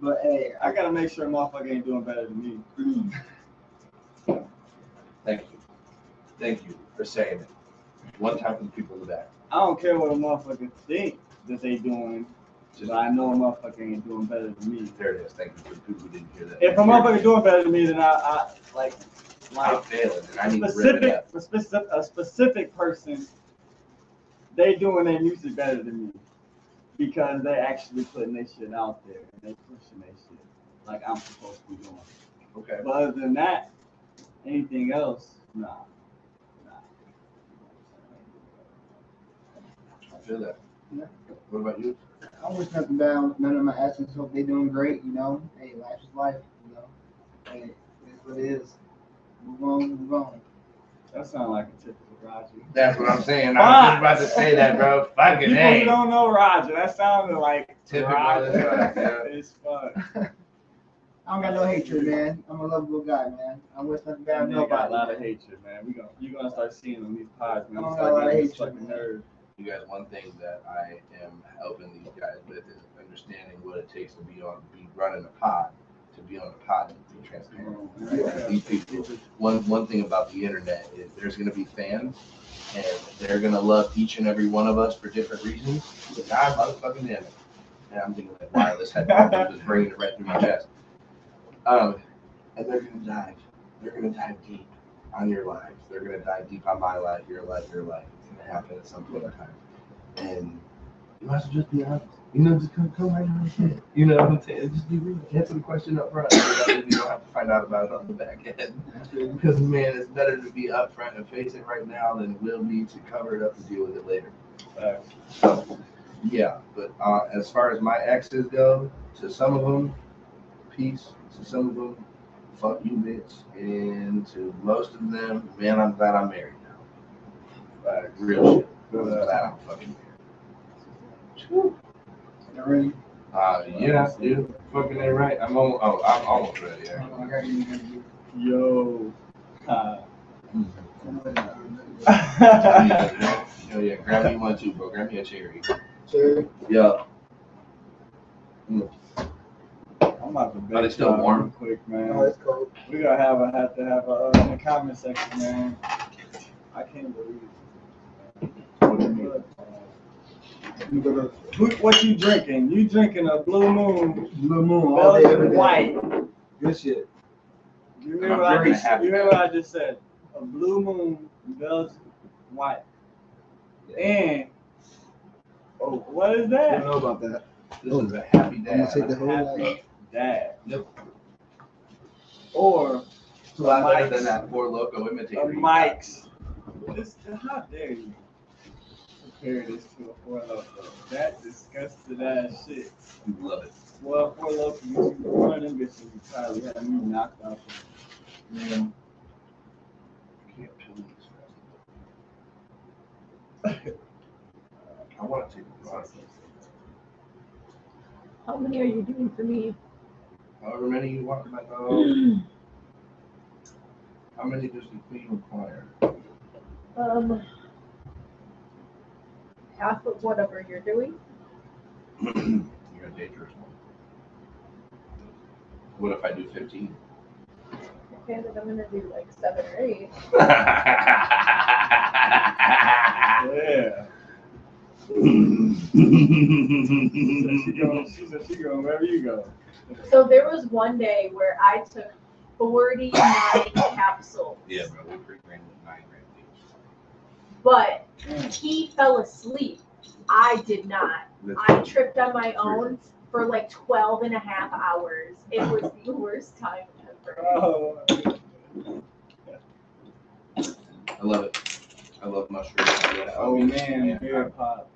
But hey, I gotta make sure motherfucker ain't doing better than me. Thank you for saying it. One time for the people in the back. I don't care what a motherfucker think that they doing, but I know a motherfucker ain't doing better than me. There it is. Thank you for the people who didn't hear that. If a motherfucker doing better than me, then I like I'm failing, and I need to rip it up. a specific person, they doing their music better than me because they actually putting their shit out there and they pushing their shit like I'm supposed to be doing. Okay. But other than that, anything else, nah. I feel that. Yeah. What about you? I wish nothing down. None of my exes. Hope they doing great. You know, hey, life is life. You know, hey, it's what it is. Move on. That sounds like a typical Rodger. That's what I'm saying. I was just about to say that, bro. Fucking People who A. don't know Rodger, that sounded like Typical Rodger. as fuck, yeah. It's fun. I don't got no hatred, man. I'm a lovable guy, man. I wish nothing bad on They got nobody. a lot of hatred, man. You're gonna start seeing on these pods, man. I It's got a lot like of getting hatred, fucking man. nerd. You guys, one thing that I am helping these guys with is understanding what it takes to be running a pod, to be on a pod and be transparent. Right? These people, one thing about the internet is there's going to be fans, and they're going to love each and every one of us for different reasons. God motherfucking damn it. And I'm thinking like wireless headphones, I'm just bringing it right through my chest. And they're going to dive. They're going to dive deep on your lives. They're going to dive deep on my life, your life. It's going to happen at some point in time. And you have to just be honest. You know, just come right on the shit. You know what I'm saying? Just be real. Answer the question up front. You don't have to find out about it on the back end. Because, man, it's better to be upfront and face it right now than it will be to cover it up and deal with it later. So, yeah. But as far as my exes go, to some of them, peace. To some of them, fuck you, bitch. And to most of them, man, I'm glad I'm married now. Real shit. I'm glad I'm fucking married. Whew. Ready? Yeah, dude. Fucking ain't right. I'm almost ready. Actually. Yo. Yeah, grab me one too, bro. Grab me a cherry. Sure. Yeah. I'm about to But it's still y'all warm. real quick, man. Oh, it's cold. We gonna have to have in the comment section, man. I can't believe it. What you drinking? You drinking a Blue Moon, Blue Moon all day, every Belgian day. white. Good shit. You remember what I just said? A Blue Moon, Belgian white. And what is I that? don't know about that. This is a happy I'm gonna dad. take the whole Happy night. Dad. Yep. Or It's a lot better Mike's. than that poor loco a imitator. Mike's. How dare you compare this to a Four Loko? That disgusted ass shit. You love it. Well, Four Loko, one of them bitches you probably had me knocked out. Yeah. Can't believe this. I want to take a lot. How many are you doing for me? However many you want, my dog. How many does the queen require? Half of whatever you're doing. You're a dangerous one. What if I do 15? Okay, then I'm gonna do like 7 or 8. Yeah. She said she going wherever you go. So there was one day where I took 49 capsules, Yeah, bro, we're pretty grand with 9 grand each. but he fell asleep. I did not. I tripped on my own for like 12 and a half hours. It was the worst time ever. Oh. I love it. I love mushrooms. Oh man, beer pop.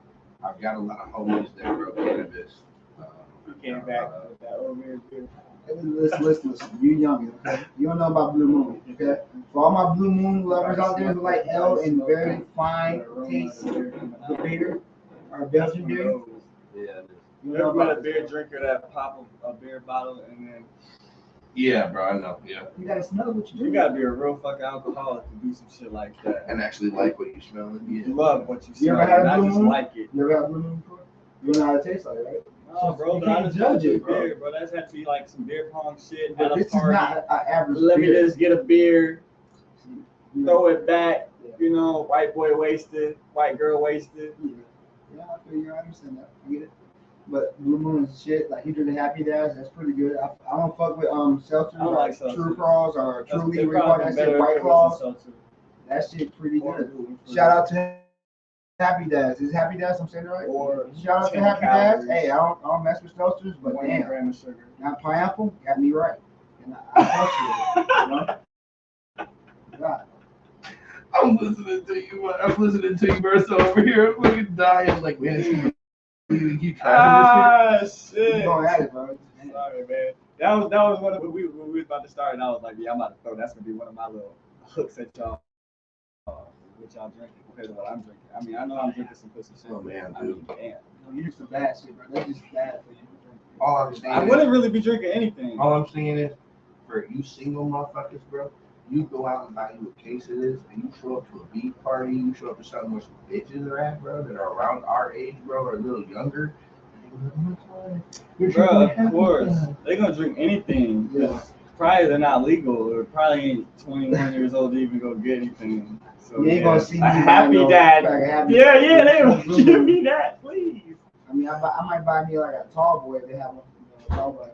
I've got a lot of homies that grow cannabis. You came back with that old man beer. Hey, listen, you young, okay? You don't know about Blue Moon, okay? For all my Blue Moon lovers out there who like L and very fine taste of beer or Belgian beer, Yeah. You ever met a beer drinker that pop a beer bottle and then Yeah, bro, I know. Yeah. you gotta smell what you you do. gotta be a real fucking alcoholic to do some shit like that. And actually like what you smell. You Yeah. love what you You smell, ever had a not Blue just Moon? like it. You ever had Blue Moon before? You know how it tastes like, right? No, bro, You but I can't just judge it, beer, bro. That's had to be like some beer pong shit But at a this is party. not an average Let me beer. just get a beer, You throw it back. Yeah. You know, white boy wasted, white girl wasted. Yeah, I feel you. I understand that. I get it. But Blue Moon is shit. Like, he did the Happy Dash. That's pretty good. I don't fuck with seltzers, I don't like seltzers. True Claws, or That's- Truly. they'd We call probably that be shit better if White it Claws. wasn't seltzer. That shit pretty Or good. gluten-free. Shout out to Happy Dash. Is Happy Dash? I'm saying it right. Or Shout out to 10 Happy calories. Dash. Hey, I don't mess with seltzers, but 1 damn, gram of sugar. now pineapple got me right, and I fuck with it. You know? God. I'm listening to you, bro. So over here, I'm fucking dying. Like, man, you keep trying this You Shit. going at it, bro. Sorry, man. That was one of when we was about to start, and I was like, yeah, I'm about to throw. That's gonna be one of my little hooks at y'all. What y'all drinking compared to what I'm drinking. I mean, I know I'm drinking some pussy shit. Oh, man, I mean, damn. You do some bad shit, bro. That's just bad for you. All I'm saying I is, wouldn't really be drinking anything. all I'm saying is, for you single motherfuckers, bro, you go out and buy you a case of this, and you show up to a beach party, you show up to something where some bitches are at, bro, that are around our age, bro, or a little younger. Bro, of course. They're gonna drink anything. Yeah. Probably they're not legal, or probably ain't 21 years old to even go get anything. So You ain't yeah. gonna see me a happy buying no dad. pack of Happy Yeah, Dads. yeah, they will Blue give Moon. me that, please. I mean, I might buy me like a tall boy if they have one. You know, tall boy.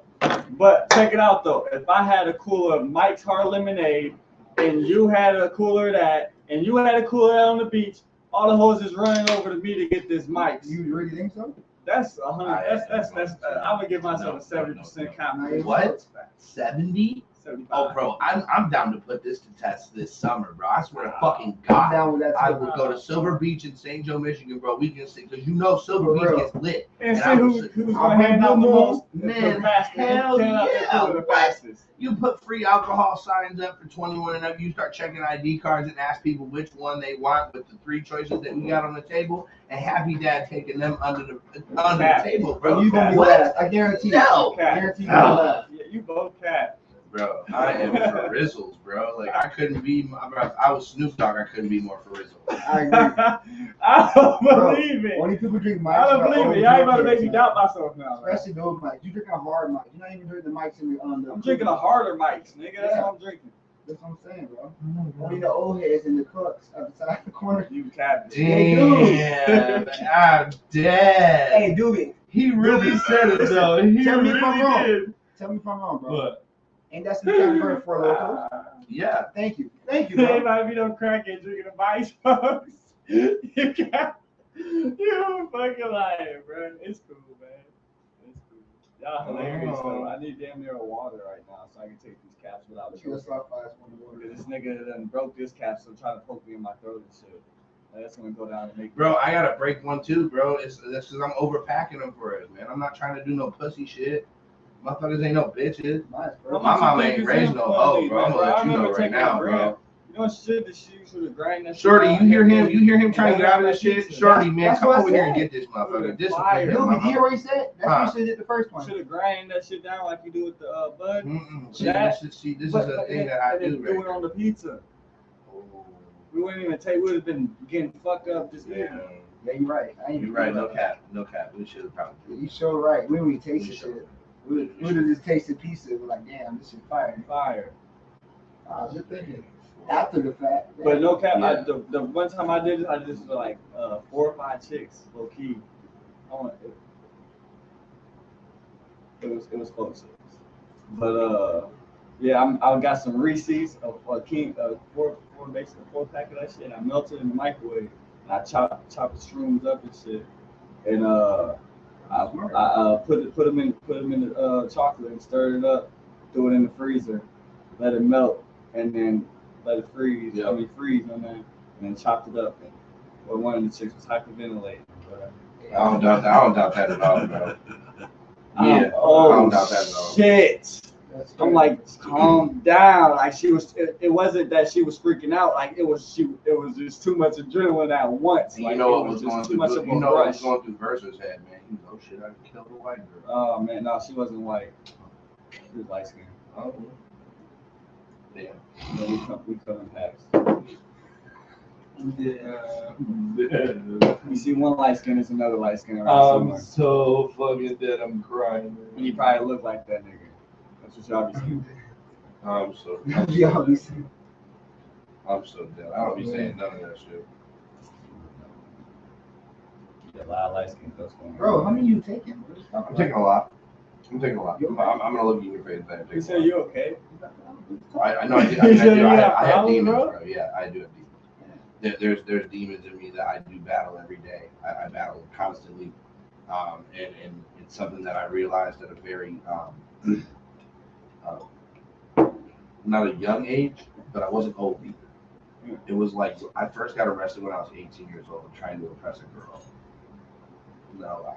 But check it out though. If I had a cooler of Mike's Hard Lemonade, and you had a cooler of that, and you had a cooler out on the beach, all the hoes is running over to me to get this Mike's. You really think so? That's 100. That's. I'm gonna give myself a 70% confidence. What? 70? 75. Oh, bro, I'm down to put this to test this summer, bro. I swear to fucking I'm God. down with that I too. will go to Silver Beach in St. Joe, Michigan, bro. We can see, because you know Silver For Beach real. gets lit. And And see I who's was- gonna I'll hand out the bring most, Man, the fastest. hell Hand out the yeah. cooler the What? fastest. You put free alcohol signs up for 21 and up. You start checking ID cards and ask people which one they want with the 3 choices that we got on the table. And Happy Dad taking them under the table, bro. You gonna be What? last. I guarantee No. you. I guarantee you No. gonna be last. Yeah, you both cat. Bro, I am for Rizzles, bro. Like, I couldn't be, bro, if I was Snoop Dogg, I couldn't be more for Rizzle. I agree. I don't Bro, believe it. Only people drink mics. I don't are believe old it. Y'all ain't about to drunk make me kids, doubt myself now. Man. especially those mics. You drinking a hard mic. You're not even drinking the mics in the I'm drinking a harder mics, nigga. That's Yeah. what I'm drinking. That's what I'm saying, bro. Only the old heads in the clucks up the side of the corner. You capped it. Damn, I'm dead. Hey, Doobie, He really said it though. He tell me if I'm really wrong. did. tell me if I'm wrong, bro. What? Ain't that some kind of bird for locals? Yeah. Thank you, bro. There might be no crackhead drinking a vice, folks. You fucking lying, bro. It's cool, man. It's cool. Y'all hilarious though. I need damn near a water right now so I can take these caps without Let's choking. stop fast one water. Because this nigga done broke this cap, so trying to poke me in my throat and shit. That's gonna go down and make Bro, I gotta break one too, bro. That's because I'm overpacking them for it, man. I'm not trying to do no pussy shit. Motherfuckers ain't no bitches. Nice, How bro. My much mama you ain't think raised is no in hoe, the bro. I'm bro? gonna I let you know remember right taking now, a gram. bro. You know shit that she should have grind that shit. Shorty, out you hear and him? then- You hear him trying to get out of this shit? That's- Shorty, man, that's come what I over here and said. get this motherfucker. Discipline Fire. him, Doobie, mama. you already said that's Huh. what you did the first one. Should have grind that shit down like you do with the bud. See, That- this is But- a thing that I and then do, do it right? on the pizza. We wouldn't even take. We would have been getting fucked up just Yeah, eating. Yeah, you're right. I ain't you're right. No cap, no cap. We should have probably. You sure right. We would taste We the should. shit. We would have just tasted pizza. We're like, damn, this shit fire. Fire. Good thinking. After the fact. But no cap. Yeah. The one time I did it, I just for like 4 or 5 chicks, low key. It was close. But yeah, I got some Reese's, a king, basically a 4-pack of that shit. And I melted it in the microwave. And I chopped the shrooms up and shit. And I put them in the chocolate and stirred it up, threw it in the freezer, let it melt, and then let it freeze. Yeah. Freeze on that, and then chopped it up. And well, one of the chicks was hyperventilating. But, I don't doubt that. I don't doubt that at all, bro. Yeah. I don't oh doubt that at all. shit! That's I'm like, calm down. Like she was. It wasn't that she was freaking out. Like it was just too much adrenaline at once. And Like you know it what was just going too much through? of You a know what rush. was going through Versa's head, man. He was, oh shit, I killed a white girl. Oh man, no, she wasn't white. She was light skinned. Oh. Yeah. No, we cut in packs. You see one light skin, there's another light skin around somewhere. so fucking dead. I'm crying. And you probably look like that nigga. That's what y'all be saying. I'm so Y'all be saying. I'm so dead. I don't be saying none of that shit. You got a lot of light skin folks going on. Bro, how many you taking? What are you talking I'm taking a lot. I'm taking a lot. You I'm, okay? I'm gonna look you in your face and say I'm You taking a said lot. you okay? I know I do. You said you I got have problems, demons, bro? bro. Yeah, I do have demons. There's demons in me that I do battle every day. I battle constantly, and it's something that I realized at a very not a young age, but I wasn't old either. It was like I first got arrested when I was 18 years old, trying to impress a girl. No lie.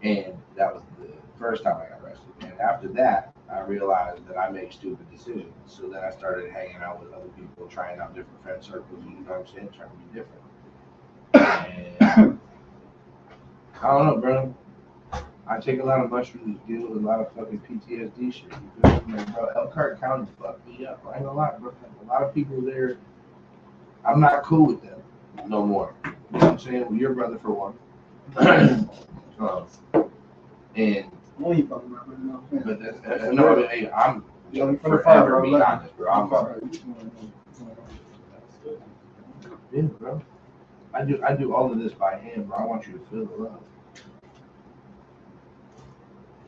And that was the first time I got arrested. And after that, I realized that I make stupid decisions. So then I started hanging out with other people, trying out different friend circles, you know what I'm saying? Trying to be different. And I don't know, bro. I take a lot of mushrooms to deal with a lot of fucking PTSD shit. You feel me? Like, bro, Elkhart County fucked me up. I ain't gonna lie, bro. A lot of people there, I'm not cool with them no more. You know what I'm saying? Well, your brother for one. And What are you fucking about? No, but that's no, I mean, hey, I'm Yeah, we from the forever far, bro. being Look. honest, bro. I'm yeah, bro. I do all of this by hand, bro. I want you to feel the love.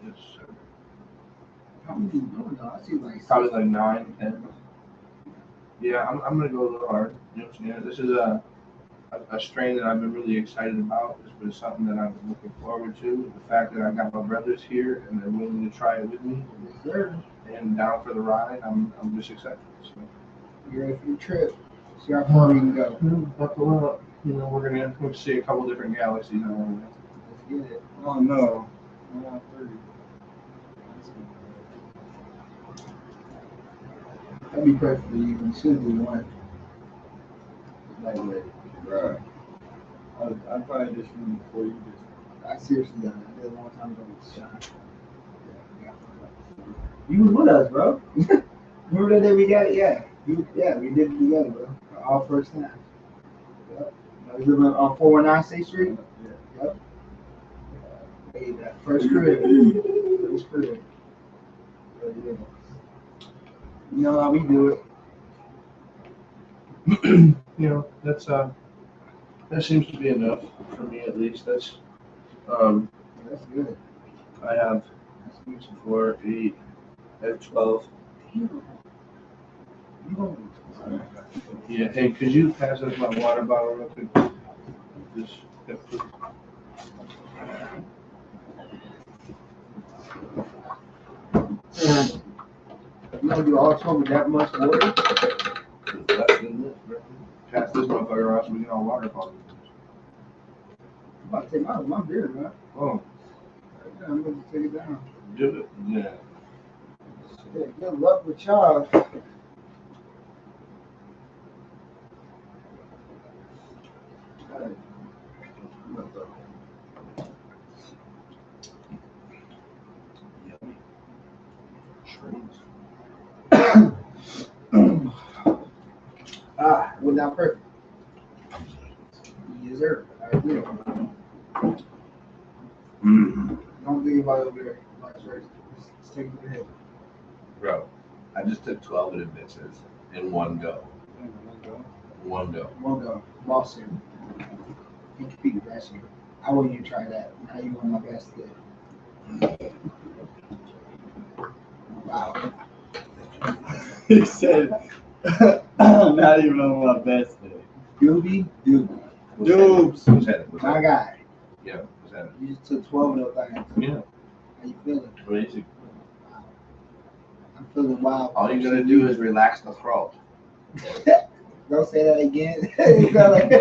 Yes, sir. How many you doing though? I see like Probably like 9, 10. Yeah, I'm gonna go a little hard. You know what I'm saying? This is a strain that I've been really excited about. It's been something that I've been looking forward to. The fact that I got my brothers here and they're willing to try it with me and down for the ride, I'm just excited. So, you ready for the trip? See how far we can go. buckle up. You know, we're gonna see a couple different galaxies. Let's get it. Oh no. I'm not 30. That'd be perfect for you. You should do one. Lightweight. Right. I probably did one before you did. I seriously done it. I did a long time ago with Sean. Yeah. You was with us, bro. Remember that day we got it? Yeah. We did it together, bro. All first time. Yep. No You live on 419 State Street? Yeah. Yep. Hey, that first crib. First crib. Yeah. You know how we do it. You know, that's that seems to be enough for me at least. That's That's good. I have That's good. 4, 8, I have 12. You know, Yeah, hey, could you pass us my water bottle real quick? Just you gonna do all 12 with that much water? less than this, bro. Pass this motherfucker off so we can all water bottle. I'm about to take my beer, man. Oh, Yeah, I'm gonna take it down. do it. Yeah. Yeah, good luck with y'all. Yummy. Shrooms. Went down perfect. Yes, sir. I agree. Don't think about it over there. Just take it to the head. Bro, I just took 12 of the bitches in one go. One go. One go. Boss him. He competed last year. I wouldn't even try that. Now you want my best today. Wow. He said, not even on my best day. Doobie. Dudes. What's that? What's My that? guy. Yeah, what's that? You just took 12 of those things. Yeah, How you feeling? crazy. I'm feeling wild. All you're gonna do is relax the throat. Don't say that again. You feel like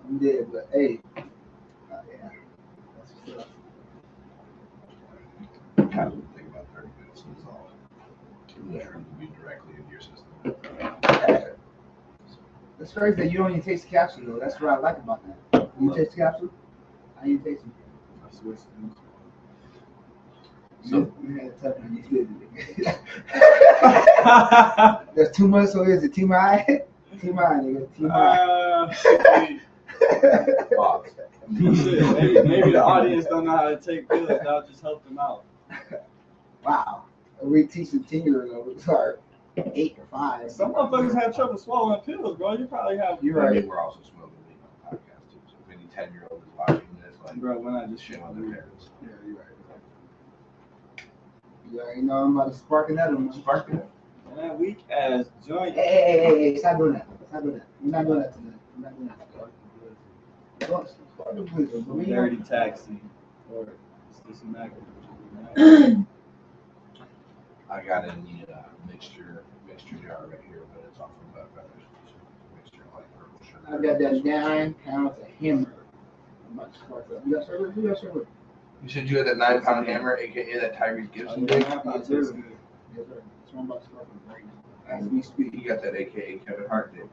I'm dead, but hey. Yeah. That's what's up. I would think about 30 minutes and it's all. The truth will be directly into your system. It's crazy that you don't even taste the capsule though. That's what I like about that. You taste the capsule? How you taste it? I switched them. So- you had a tough one. You did it. There's too much, so is it Team I? Team I, nigga. Team I. Box. Shit, maybe the audience don't know how to take pills. I'll just help them out. Wow. We teach the 10-year-olds, sorry, 8 or 5. Some motherfuckers have trouble swallowing pills, bro. You probably have. You're I right. mean, we're also smoking weed on the podcast too. So if any 10-year-old is watching this, like, Bro, when I just shit on their parents. Yeah, you're right. Yeah, you know, I'm about to spark another one. Spark it. Man, weak ass joint. Hey, stop doing that. Stop doing that. We're not doing that tonight. We're not doing that. Don't spark the blizzard, but we Dirty taxi. Or it's this Mac. I got in the mixture jar right here, but it's off of that mixture like purple sugar. I got that 9 pounds of hammer. I'm about to spark that. You got server? You got server? You said you had that 9-pound hammer, aka that Tyrese Gibson Yeah, did. Yes, sir. Yes, sir. That's what I'm about to spark right now. As we speak. You got that, aka Kevin Hart did.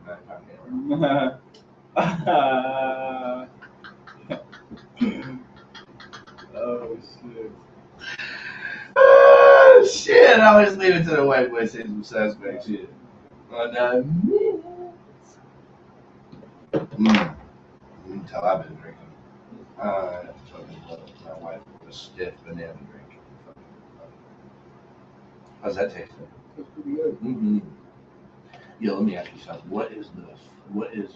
That 9-pound hammer. Oh shit. Oh shit! I always leave it to the white boy saying some suspect shit. On you can tell I've been drinking. Fucking my wife with a stiff banana drink. How's that tasting? That's pretty good. Mm-hmm. Yo, let me ask you something. What is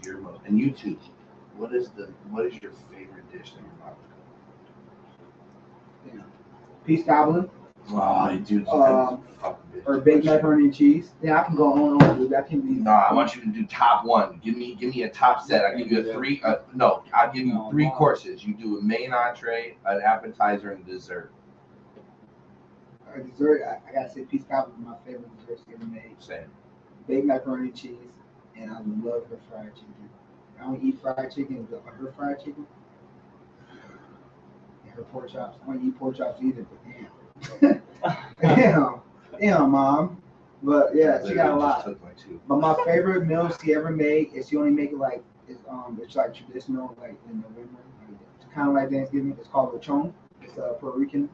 your most, and you too, what is your favorite dish that your mom cooks? Peace goblin Oh, dude, or baked macaroni and cheese. Yeah, I can go on and on, dude. That can be. No, I want you to do top one. Give me a top set. I'll give you a three. No, I'll give you 3 courses. You do a main entree, an appetizer, and a dessert. Dessert, I gotta say peace goblin is my favorite dessert ever made. Same. Baked macaroni and cheese, and I love her fried chicken. I don't eat fried chicken, but her fried chicken and her pork chops. I don't eat pork chops either, but damn. damn, mom. But yeah, she got a lot. Took my 2. But my favorite meal she ever made is she only make it like it's like traditional, like in November, kind of like Thanksgiving. It's called lechon. It's a Puerto Rican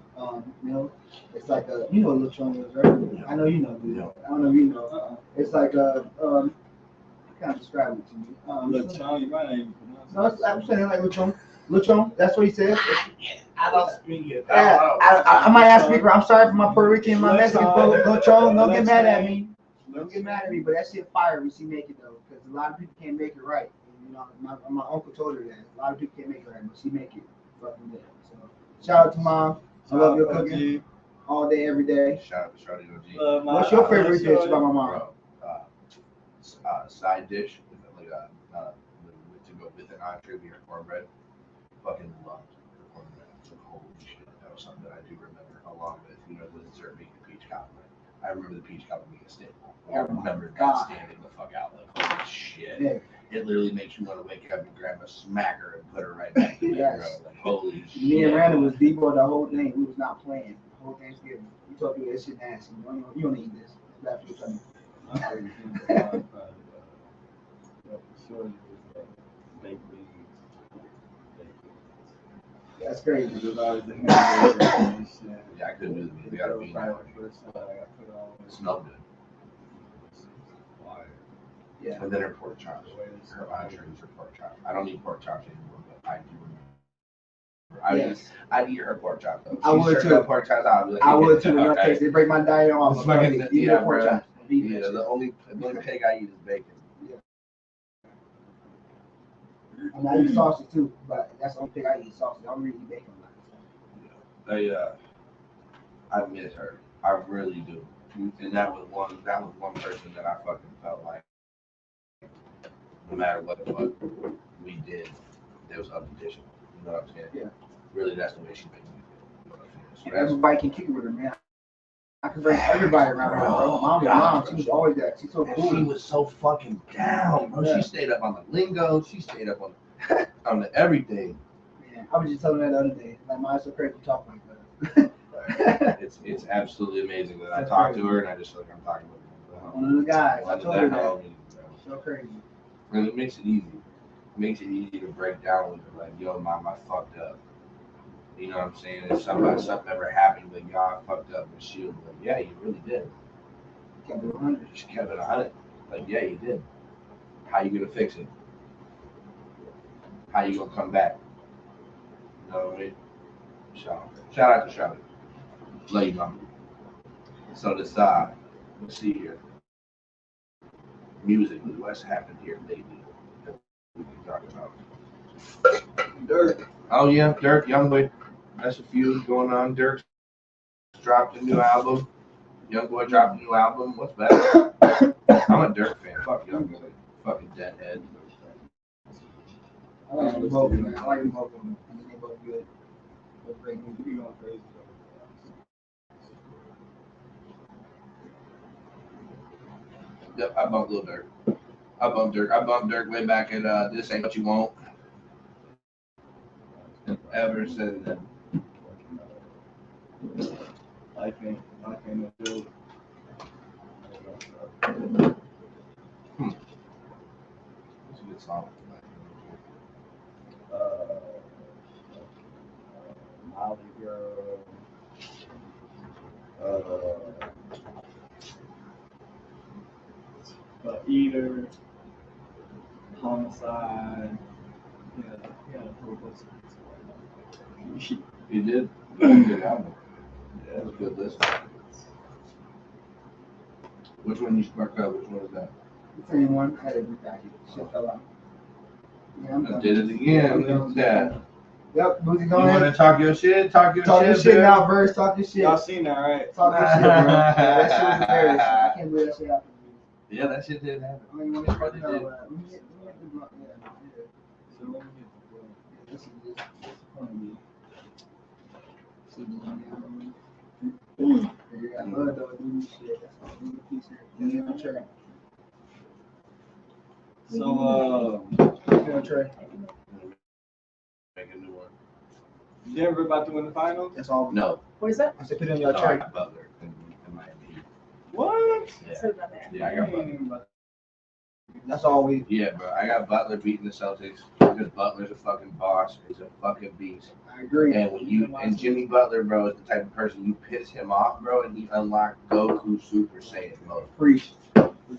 meal. It's like a lechon is, right? I know you know, dude. Yeah. I don't know if you know. It's like a kind of describe it to me. Look, Sean, you might not even pronounce No, I'm saying it like Luchon. Luchon, that's what he said. I don't speak it. Yeah, I might have speaker. I'm sorry for my Puerto Rican and my Mexican folks. Luchon, don't get mad at me. Don't get mad at me, but that shit fire when she make it though, because a lot of people can't make it right. And, you know, my uncle told her that a lot of people can't make it right, but she make it fucking good. So shout out to mom. I love your cooking all day, every day. Shout out to OG. What's your favorite dish about my mom? Bro, side dish like to go with an entree beer cornbread. Fucking loved the cornbread. So holy shit, that was something that I do remember. Along with the dessert being the peach cobbler. I remember the peach cobbler being a staple. I remember that standing the fuck out like holy shit. Yeah. It literally makes you want to wake up and grab a smacker and put her right back in there, bro. Like holy shit. Me and Randall was Debo the whole thing. We was not playing the whole Thanksgiving. We told people that shit nasty. You don't eat this. It's bad for your tummy. My favorite thing about it, for sure, is baked beans. That's crazy. It was always the hamburger and shit. Yeah, I couldn't do the beans. We gotta bean that one. It smelled good. Yeah. And then her pork chops. Her entrees are pork chops. I don't eat pork chops anymore, but I do remember. I'd eat her pork chops though. I would too. Pork chops, I'd be like, I would too. In that okay. case, they break my diet off. It's fucking- yeah, pork bro. chops. Yeah, the only pig I eat is bacon. I mean, I eat sausage too, but that's the only thing I eat sausage. I don't really eat bacon a lot. I miss her. I really do. And that was one person that I fucking felt like no matter what we did, there was unconditional. You know what I'm saying? Yeah. Really, that's the way she made me feel. You know what I'm saying? So Everybody can kick it with her, man. I can bring everybody around her, bro. Mom, she was always that. She's so cool. She was so fucking down, bro. Yeah. She stayed up on the lingo. She stayed up on on the everything. Man, I was just telling her that the other day. Like, Mom, it's so crazy to talk like that. It's absolutely amazing that I talked to her and I just feel like I'm talking with her. One of the guys. I told her that. So crazy. And it makes it easy. It makes it easy to break down with her. Like, yo, mom, I fucked up. You know what I'm saying? If something ever happened, like, y'all fucked up, and she'll be like, yeah, you really did. Kept it 100. She kept it 100. Like, yeah, you did. How you gonna fix it? How you gonna come back? You know what I mean? Shout out to Charlotte. Love you, mom. So this let's see here. Musically, what's happened here lately that we can talk about? Dirk. Oh yeah, Dirk, Youngboy. That's a few going on. Dirk dropped a new album. Youngboy dropped a new album. What's better? I'm a Dirk fan. Fuck Youngboy. Fucking deadhead. I like them both, man. I like them both. I mean, they both good. Both great music. You going crazy. Yep, I bumped Lil Dirk. I bumped Dirk way back at This Ain't What You Want. Ever since then. I can't do it. It's a good song. Molly Girl. Eater. Homicide. Yeah, a whole bunch of things. You did? That was a good album. Yeah, that was a good list. Which one you sparked up? Which one was that? The same one. I had a repackage. Shit fell out. Yeah, I'm I done. did it again. Look at that. Yep, Boozy, You go want ahead. to talk your shit? Talk your Talk your shit, shit man. now, Verse. Talk your shit. Y'all seen that, right? Talk your shit, bro. Yeah, that shit was embarrassing. I can't believe that shit happened to me. Yeah, that shit did happen. I don't even want to Really fucking know did. about it. Let me get the blunt. Yeah. So let me get the floor. Yeah, this is funny, man. See the one down. You got blood though, do shit. That's all. Do the piece here. Then on Trey. So, Then on Trey. Make a new one. Denver about to win the finals? That's all. No. What is that? I said put it on your No, I Trey. got Butler in Miami. What? Yeah. Says on there. Yeah, I got Butler. That's all we. Yeah, bro. I got Butler beating the Celtics because Butler's a fucking boss. He's a fucking beast. I agree. And when Jimmy Butler, bro, is the type of person you piss him off, bro, and he unlocked Goku Super Saiyan mode. Preach.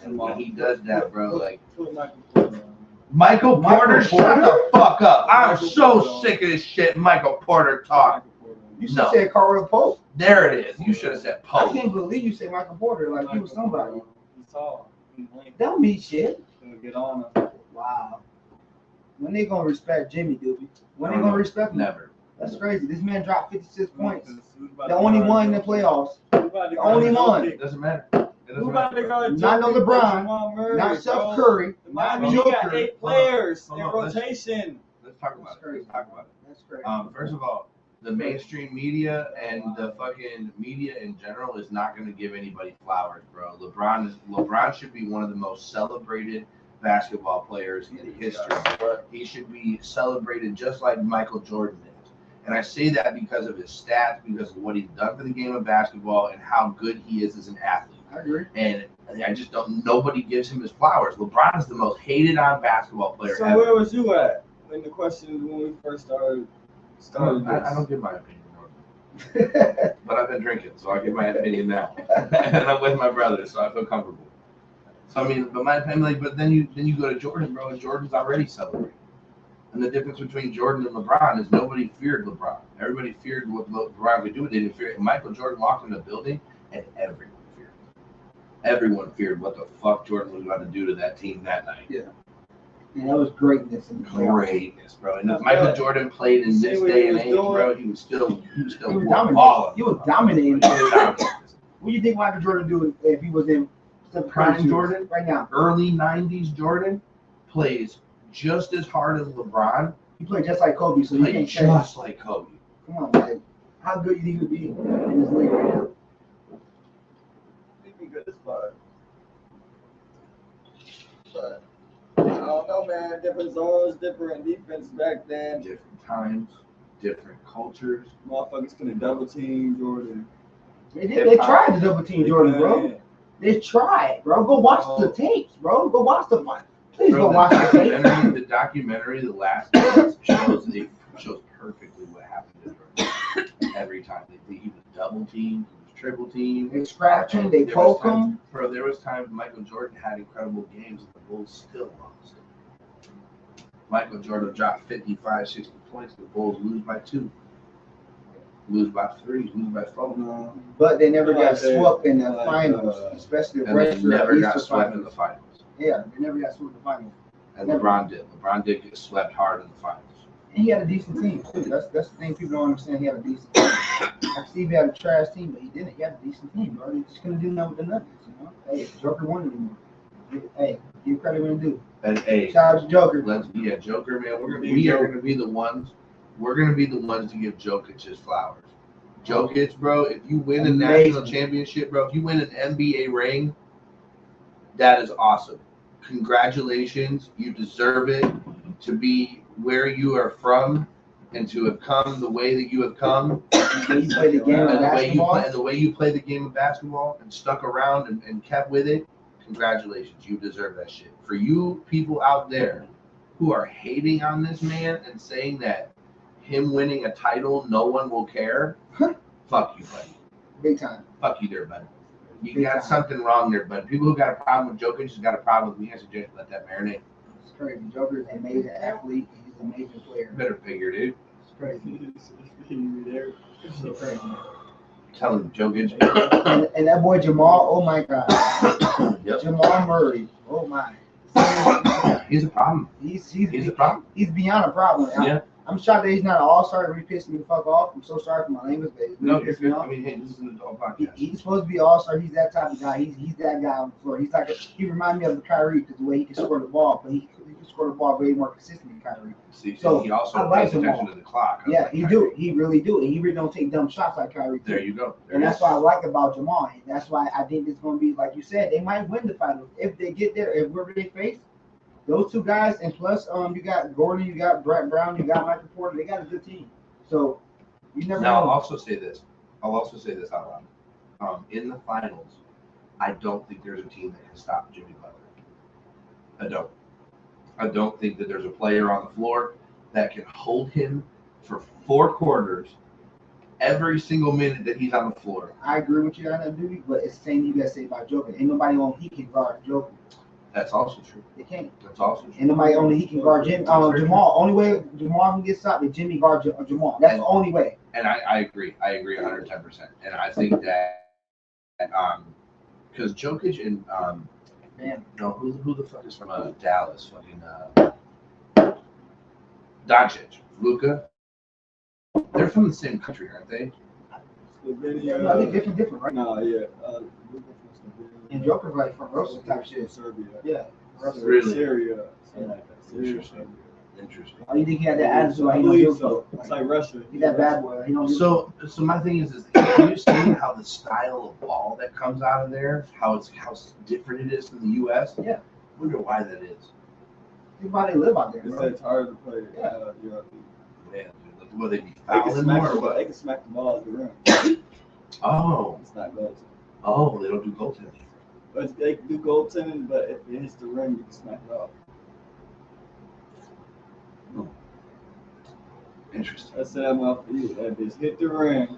And when he does that, bro, like Put Michael Porter on. Michael Porter, shut Porter? the fuck up. I'm Michael so Porter. sick of this shit. Michael Porter talk. Michael Porter. You should No. say Carl Pope. There it is. You should have said I Pope. can't believe you say Michael Porter like he was somebody. He's tall. He's lanky. That don't mean shit. He'll get on him. Wow. When they gonna respect Jimmy, Doobie? When I they don't gonna know. respect him? Never. That's crazy. This man dropped 56 points. Who's about The to only guard one in the Jokic? playoffs. Who's about to The guard only one. Jokic? It doesn't matter. It Who doesn't about to matter. guard Not no Jokic but LeBron, Jamal Murray, Not bro? Steph Curry. Miami Not got Joker. 8 players Hold in on, let's- rotation. Let's talk about it. Let's talk about it. That's crazy. First of all, the mainstream media and the fucking media in general is not going to give anybody flowers, bro. LeBron should be one of the most celebrated basketball players in history. He should be celebrated just like Michael Jordan is. And I say that because of his stats, because of what he's done for the game of basketball, and how good he is as an athlete. I agree. And I just don't. Nobody gives him his flowers. LeBron is the most hated on basketball player So ever. where was you at when the question when we first started I don't give my opinion, but I've been drinking, so I give my opinion now. And I'm with my brother, so I feel comfortable. So I mean, but my opinion, like, but then you go to Jordan, bro, and Jordan's already celebrating. And the difference between Jordan and LeBron is nobody feared LeBron. Everybody feared what LeBron could do. They didn't fear it. Michael Jordan walked in the building, and everyone feared him. Everyone feared what the fuck Jordan was about to do to that team that night. Yeah. And that was greatness in the playoffs. Greatness, bro. And if Michael Jordan played in this See what day he and was age, doing? bro, he was still He was balling. dominating. He was dominating. He was dominating. What do you think Michael Jordan do if he was in Steph Prime Curry's shoes Jordan? right now? Early 90s Jordan plays just as hard as LeBron, He played just like Kobe, so you played can't say. just like Kobe. Come on, man. How good you think he would be in this league right now? He'd be good as fuck. But I don't know, man. Different zones, different defense back then. Different times, different cultures. Motherfuckers couldn't double team Jordan. They tried to double team Jordan, bro. They tried, bro. Go watch the tapes, bro. Go watch the fight. Please Bro, go watch the tapes. the documentary, The Last Dance, shows perfectly what happened to Jordan. Every time he was double teamed, he was triple teamed. They scratch him, they There was poke times- him. Bro, there was times Michael Jordan had incredible games and the Bulls still lost. Michael Jordan dropped 55, 60 points. The Bulls lose by 2. Lose by 3, lose by 4. But they never got Like that, swept in the like, finals, especially the And they rest of the never got Eastern swept in finals. the finals. Yeah, they never got swept in the finals. And Never. LeBron did. LeBron did get swept hard in the finals. And he had a decent team too. That's the thing people don't understand. He had a decent team. I see he had a trash team, but he didn't. He had a decent team, bro. He just couldn't do nothing with the Nuggets, you know. Hey, Joker won anymore. Hey, give credit when due. And hey, Shout out to Joker. Joker, man. We are gonna be the ones. We're gonna be the ones to give Jokic his flowers. Jokic, bro. If you win a Amazing. national championship, bro. If you win an NBA ring, that is awesome. Congratulations. You deserve it to be where you are from and to have come the way that you have come. When you play the game of And basketball, the way you play the game of basketball and stuck around and kept with it, congratulations. You deserve that shit. For you people out there who are hating on this man and saying that him winning a title, no one will care, fuck you, buddy. big time. Fuck you there, bud. You Big got time. something wrong there, bud. People who got a problem with Jokic just got a problem with me. I suggest you let that marinate. It's crazy. Joker is an amazing athlete. He's an amazing player. Better figure, dude. It's crazy. It's so crazy. Tell him, Jokic. And that boy Jamal, oh my God. Yep. Jamal Murray, oh my. He's a problem. He's He's a problem. He's beyond a problem. Yeah. I'm shocked that he's not an all-star. It really pissed me the fuck off. I'm so sorry for my language, but it really No, you're pissed me good. I off. mean, hey, this is an adult He- podcast. He's supposed to be an all-star. He's that type of guy. He's that guy on the floor. He's like he reminds me of the Kyrie because the way he can score the ball, but he can score the ball way more consistent than Kyrie. See, So, he also I like pays them attention all. to the clock. Yeah, he do. He really do. And he really don't take dumb shots like Kyrie. too. There you go. There And it that's is. what I like about Jamal. And that's why I think it's going to be, like you said, they might win the finals. If they get there, if whoever they face, those two guys, and plus you got Gordon, you got Brett Brown, you got Michael Porter, they got a good team. So you never Now, I'll know. also say this. Out loud. In the finals, I don't think there's a team that can stop Jimmy Butler. I don't think that there's a player on the floor that can hold him for 4 quarters every single minute that he's on the floor. I agree with you on that, duty, but it's the same you guys say about Joker. Ain't nobody on he can guard Joker. That's also true. They can't. That's also true. Ain't nobody only he can guard Jamal. Only way Jamal can get stopped is Jimmy guard Jamal. That's the only way. And I agree. I agree 110%. And I think that because Jokic and Man, no, who the fuck is from Dallas? Fucking Doncic, Luka. They're from the same country, aren't they? I think different, right? No, yeah. And Joker's like from Russia type shit. Serbia. Yeah. Really? Syria. Something like that. Interesting. Interesting. Oh, you think he had that attitude? Like I he don't believe give a so. fuck? It's like Russia. He that bad boy. Like he don't give a So my thing is have you seen how the style of ball that comes out of there, how different it is from the U.S.? Yeah. I wonder why that is. fuck. Think about they live out there, It's bro. it's hard to play. Yeah. Man, dude, will they be They can fouling smack more? the Or ball. They what? can smack the ball at the rim. Oh, It's not goaltending. oh, they don't do goaltending. But they can do goaltending, but if it hits the rim, you can smack it off. Interesting. I said I'm off for you. That bitch hit the rim,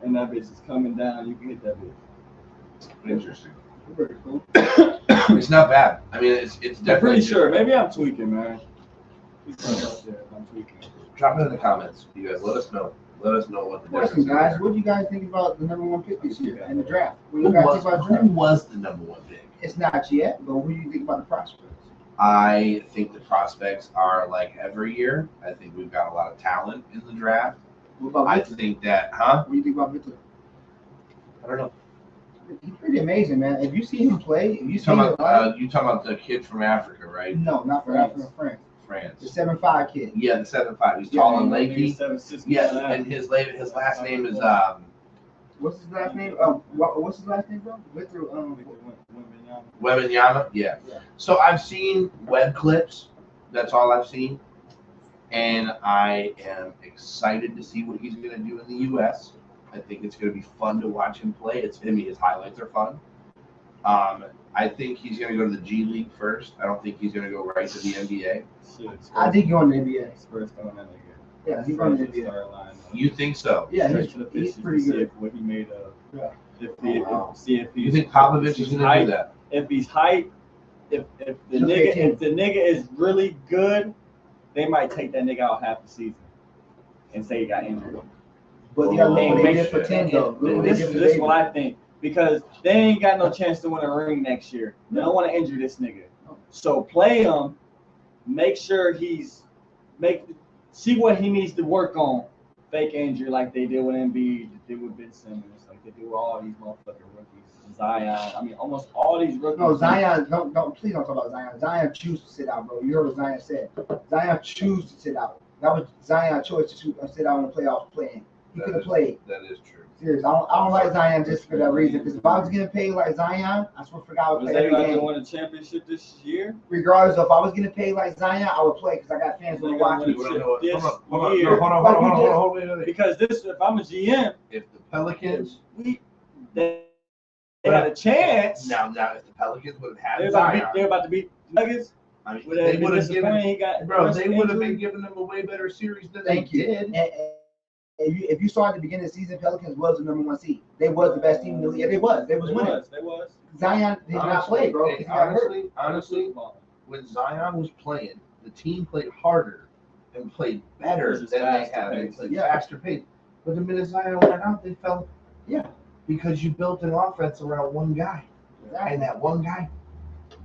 and that bitch is coming down. You can hit that bitch. Interesting. Very cool. It's not bad. I mean, it's I'm definitely pretty sure. Maybe I'm tweaking, man. I'm tweaking. Drop it in the comments, you guys. Let us know. Let us know what the Question, difference guys. is. What do you guys think about the number one pick this year in the draft? What do Who you guys was, think about who draft? was the number one pick? It's not yet, but what do you think about the prospects? I think the prospects are like every year. I think we've got a lot of talent in the draft. What about I Victor? think that, huh? What do you think about Victor? I don't know. He's pretty amazing, man. If you see him play, if you see talking him about, you talking about the kid from Africa, right? no, not for France. African France. France. The 7'5" kid. Yeah, the 7'5". He's Yeah, tall and Maybe lanky. 7'6". Yes, and his last name is What's his last name? What's his last name, bro? Victor. Wembanyama. Yeah. Yeah. So I've seen web clips. That's all I've seen, and I am excited to see what he's going to do in the U.S. I think it's going to be fun to watch him play. His highlights are fun. I think he's going to go to the G League first. I don't think he's going to go right to the NBA. I think he's going to the NBA. Spurs throwing that nigga. Yeah, he's going to the NBA. Start line. You think so? Yeah, Straight to the he's pitches pretty to see good. if what he made of. Yeah. See if he's. You think Popovich is going to do that? If he's hype, if the He'll take him. nigga is really good, they might take that nigga out half the season and say he got injured. But you got to look Oh, what they did shit. for 10, though. Look what they This did for is David. what I think. Because they ain't got no chance to win a ring next year. They don't want to injure this nigga. So play him, make sure see what he needs to work on. Fake injury like they did with Embiid, they did with Ben Simmons, like they do with all these motherfucking rookies. Zion, I mean, almost all these rookies. No, Zion, please don't talk about Zion. Zion choose to sit out, bro. You heard what Zion said. Zion choose to sit out. That was Zion's choice to sit out in the playoffs playing. He could have played. That is true. Serious. I don't like Zion just for that reason. Because if I was getting paid like Zion, I swear for God, I would Was play they every about to game. win a championship this year? Regardless of if I was getting paid like Zion, I would play because I got fans who watch me. Hold on, hold on, Year. hold on, wait. Because if I'm a GM, If the Pelicans they had a chance. now if the Pelicans would have They're had about, Zion, they're about to beat Nuggets. I mean, Would they have would been have given, disappointed. He got bro, they would have injury. been giving them a way better series than Thank they you. did. And if you saw at the beginning of the season, Pelicans was the number one seed. They was the best team in the league. They was winning. They was. Zion did not play, bro. Hey, He got hurt. honestly, when Zion was playing, the team played harder and played better Versus than they faster have. They pace. played faster pace. But the minute Zion went out, they fell. Yeah. Because you built an offense around one guy, and that one guy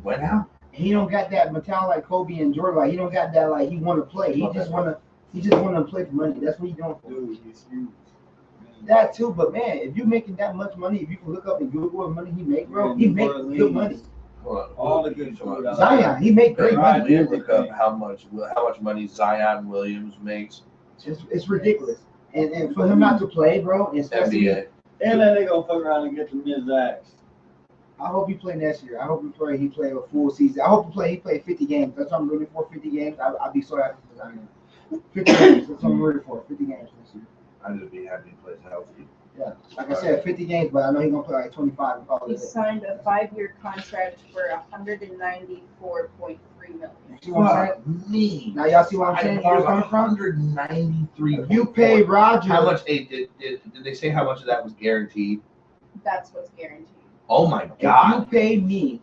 went out. He don't got that mentality like Kobe and Jordan. Like he don't got that like he want to play. He just want to play for money. That's what he doing for. Dude, he's huge. That too, but man, if you're making that much money, if you can look up and Google what money he make, bro, he make good money. Hold on. All the good food out Zion, he make great Right. money. Let me look up how much money Zion Williams makes. It's ridiculous. And for him not to play, bro, especially NBA. And then they gonna fuck around and get the mid-ax. I hope he play next year. I hope he play a full season. I hope he play 50 games. That's what I'm rooting for. 50 games. I'll be so happy for Zion. 50 games. That's what I'm rooting for. 50 games this year. I'd just be happy he plays healthy. Yeah. Like I said, 50 games, but I know he's gonna play like 25 and call He it. signed a 5-year contract for $194.3 million. See what I'm saying? Fuck me. Now y'all see what I'm saying? Where it's coming from? 193. You pay Rodger. How much? Did they say how much of that was guaranteed? That's what's guaranteed. Oh my If you god! pay me,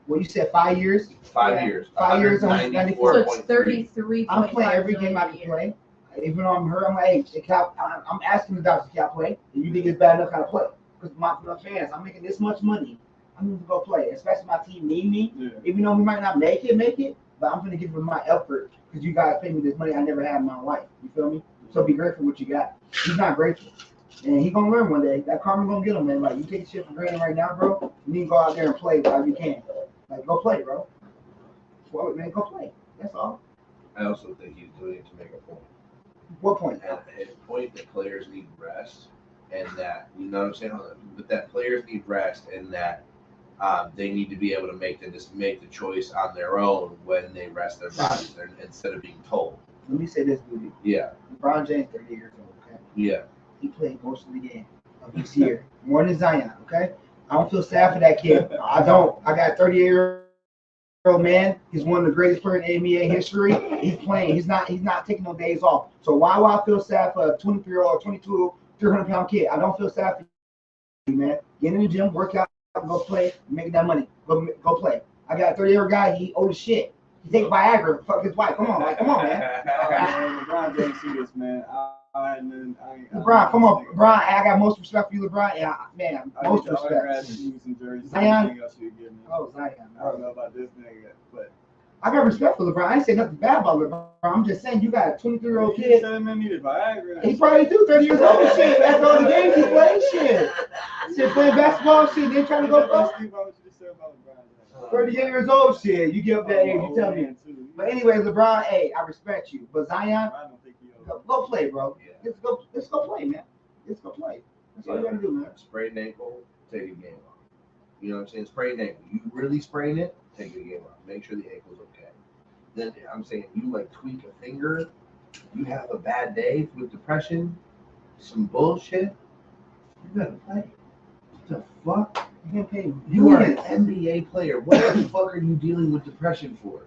what you said, 5 years? 5 Yeah. years. 5 years, 194.3. So it's 33. I'm playing every game I can play. Even though I'm hurt, I'm like, hey, I'm asking the doctor, can I play? And you think it's bad enough, can I play? Because my fans, I'm making this much money. I'm going to go play. Especially my team need me. Yeah. Even though we might not make it, but I'm going to give it my effort because you guys pay me this money I never had in my life. You feel me? So be grateful for what you got. He's not grateful. And he's going to learn one day. That karma going to get him, man. Like, you take shit for granted right now, bro. You need to go out there and play while you can. Like, go play, bro. Well, man, go play. That's all. I also think he's doing it to make a point. What point? And his point that players need rest, and that, you know what I'm saying? But that players need rest, and that they need to be able to make the choice on their own when they rest their bodies instead of being told. Let me say this, Doobie. Yeah. LeBron James, 30 years old, okay? Yeah. He played most of the game of this year, more than Zion, okay? I don't feel sad for that kid. I don't. I got a 38-year-old man. He's one of the greatest players in NBA history. He's playing. He's not taking no days off. So why would I feel sad for a 23-year-old, 22, 300-pound kid? I don't feel sad for you, man. Get in the gym, work out, go play, make that money. Go play. I got a 30-year-old guy. He old as shit. He take Viagra. Fuck his wife. Come on, man. LeBron James see this, man. LeBron, come on, LeBron. I got most respect for you, LeBron. Yeah, man, most respect. Zion? Oh, Zion. I don't know about this nigga, but I got respect for LeBron. I ain't say nothing bad about LeBron. I'm just saying you got a 23-year-old he kid. said man needed Viagra. He probably do 30 years old. Shit, that's all the games he played. Shit, playing basketball. Shit, they trying to go pro. 38 years old. Shit, you get up that age, you tell me. But anyway, LeBron, hey, I respect you. But Zion, go play, bro. Let's go play, man. Let's go play. That's all you gotta do, man. Sprained ankle, take a game off. You know what I'm saying? Sprained ankle. You really sprain it, take a game off. Make sure the ankle's okay. Then I'm saying you like tweak a finger, you have a bad day with depression, some bullshit, you gotta play. What the fuck? You can't pay. You are an NBA player. What the fuck are you dealing with depression for?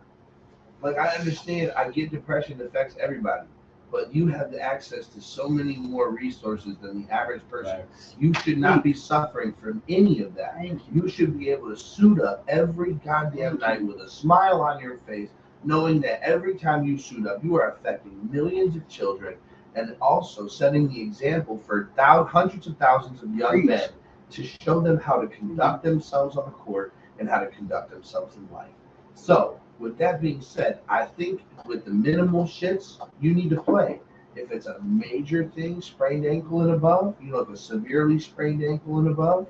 Like, I understand, I get depression affects everybody, but you have the access to so many more resources than the average person. You should not be suffering from any of that. You should be able to suit up every goddamn night with a smile on your face, knowing that every time you suit up, you are affecting millions of children and also setting the example for hundreds of thousands of young men to show them how to conduct themselves on the court and how to conduct themselves in life. So, with that being said, I think with the minimal shits, you need to play. If it's a major thing, sprained ankle and above, like a severely sprained ankle and above,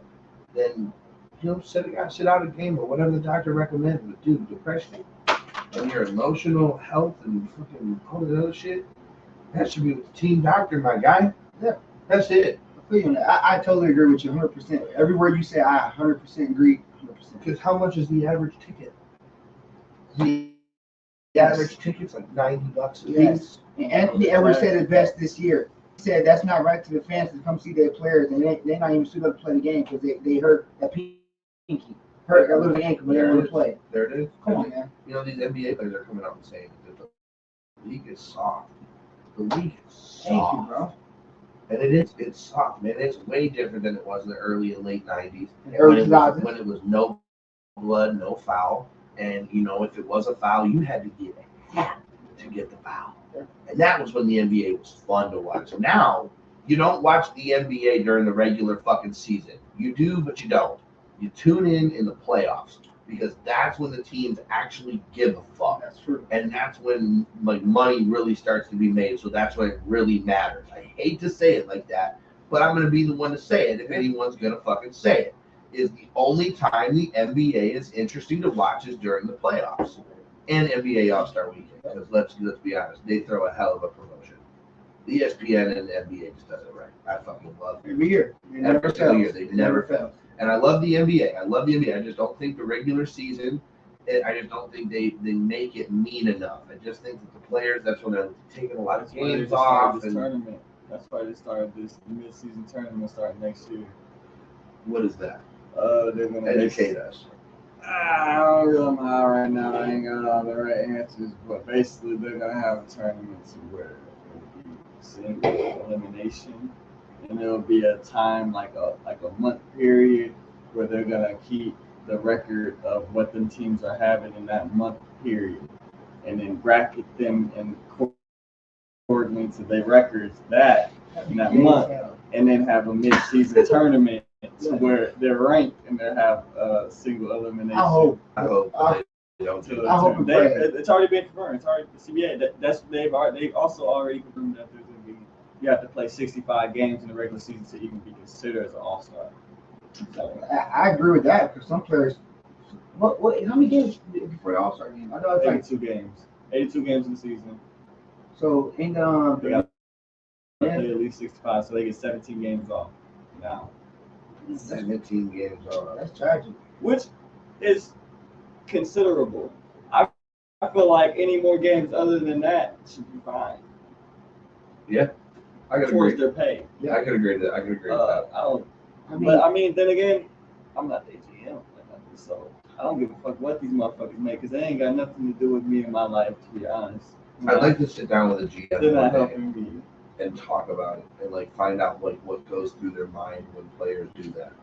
then, sit out a game or whatever the doctor recommends. But dude, depression and your emotional health and fucking all the other shit, that should be with the team doctor, my guy. Yeah, that's it. I totally agree with you 100%. Every word you say, I 100% agree. 100%. Because how much is the average ticket? The average ticket's like $90 a piece. And Anthony Edwards said it best this year. He said that's not right to the fans to come see their players, and they're not even suited up to play the game because they hurt that pinky, hurt that little ankle when they want to play. There it is. Come on, man. These NBA players are coming out and saying that the league is soft. The league is soft. Thank you, bro. And it's soft, man. It's way different than it was in the early and late 90s. Early 2000s. When it was no blood, no foul. And, if it was a foul, you had to get hat to get the foul. And that was when the NBA was fun to watch. Now, you don't watch the NBA during the regular fucking season. You do, but you don't. You tune in the playoffs because that's when the teams actually give a fuck. That's true. And that's when money really starts to be made. So that's when it really matters. I hate to say it like that, but I'm going to be the one to say it if anyone's going to fucking say it. Is the only time the NBA is interesting to watch is during the playoffs and NBA All-Star Weekend. Because let's be honest, they throw a hell of a promotion. The ESPN and the NBA just does it right. I fucking love it. Every year. Every single year. They never fail. And I love the NBA. I just don't think the regular season, I just don't think they make it mean enough. I just think that the players, that's when they're taking a lot of games off. Tournament. That's why they started this mid-season tournament starting next year. What is that? They're gonna educate us. I don't really know right now. I ain't got all the right answers, but basically they're gonna have a tournament where it'll be single elimination, and there'll be a time like a month period where they're gonna keep the record of what them teams are having in that month period, and then bracket them and according to their records that in that month, and then have a mid-season tournament where they're ranked and they have a single elimination. I hope. They don't do I hope It's already been confirmed. It's already the CBA. They've also already confirmed that there's gonna be you have to play 65 games in the regular season to even be considered as an all-star. So, I agree with that because some players. What? How many games before the All-Star game? I know it's like 82 games. 82 games in the season. so. In They got to play at least 65, so they get 17 games off now. 17 games off. That's tragic. Which is considerable. I feel like any more games other than that should be fine. Yeah, I could Towards agree. their pay. Yeah, I could agree with that. I could agree with that. But I mean, then again, I'm not the GM, so I don't give a fuck what these motherfuckers make, because they ain't got nothing to do with me in my life, to be honest. I'd like to sit down with a GM They're not one day helping me. and talk about it and like find out like what goes through their mind when players do that.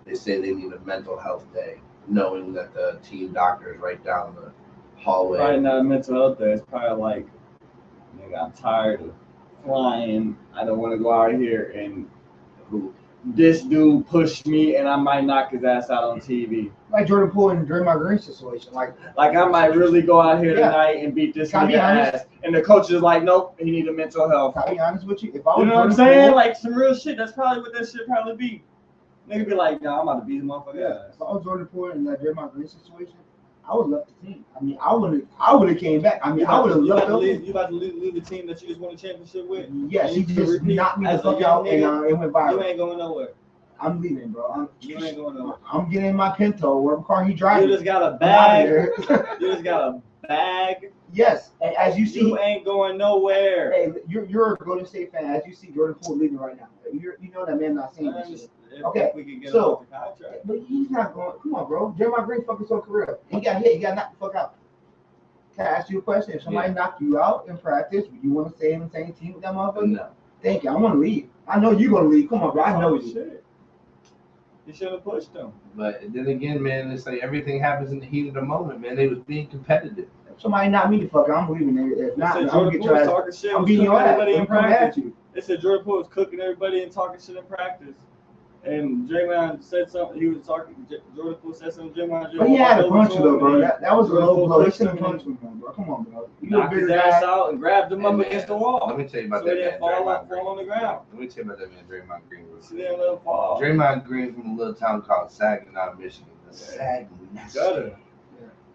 They say they need a mental health day, knowing that the team doctor is right down the hallway. Probably not a mental health day. It's probably like, nigga, I'm tired of flying. I don't want to go out here and this dude pushed me and I might knock his ass out on TV. Like Jordan Poole and Draymond Green situation. Like I might really go out here tonight and beat this Can I be nigga honest? ass. And the coach is like, nope, he need a mental health. I'll be honest with you. If I was You know what I'm Jordan saying? Poole, Like some real shit. That's probably what that shit probably be. Nigga be like, nah, I'm about to beat his motherfucker ass. if I was Jordan Poole in that Draymond Green situation, I would have left the team. I mean, I would have came back. I mean, I would have left over. You about to leave the team that you just won a championship with? Yes, he You can just repeat knocked me the as a fuck young out and nigga? it went You viral. ain't going nowhere. I'm leaving, bro. You ain't going nowhere. I'm getting in my Pinto, whatever car he You driving. just got a I'm bag. outta You just got a bag. Yes, and as you see, You ain't going nowhere. hey, you're a Golden State fan. As you see, Jordan Poole leaving right now. You know that man not saying Man, this shit. if Okay, we can get so- him off the contract. But he's not going. Come on, bro. Draymond Green fucking so career. He got hit. He got knocked the fuck out. Can I ask you a question? If somebody knocked you out in practice, would you want to stay in the same team with that motherfucker? No. Thank you. I want to leave. I know you're gonna leave. Come on, bro. I know you. Shit. You should have pushed him. But then again, man, it's like everything happens in the heat of the moment, man. They was being competitive. If somebody knocked me the fuck out, I'm leaving. If They not, said I'm gonna Jordan get Poole your was ass. talking shit. I'm was beating cooking your ass. everybody in I'm coming at practice. you. They said Jordan Poole was cooking everybody and talking shit in practice. And Draymond said something. He was talking. Jordan Poole said something. Draymond. But he had a punch though, bro. That was a Jordan low Poole blow. He pushed shouldn't him punch and him, bro. Come on, bro. You a knocked his bigger ass guy. out and grabbed him up And, against the Let wall. me tell you about So he that didn't man, fall Draymond Green. on the ground. Let me tell you about that man, Draymond Green. So he didn't let him fall. Draymond Green from a little town called Saginaw, Michigan. Saginaw. Gutter.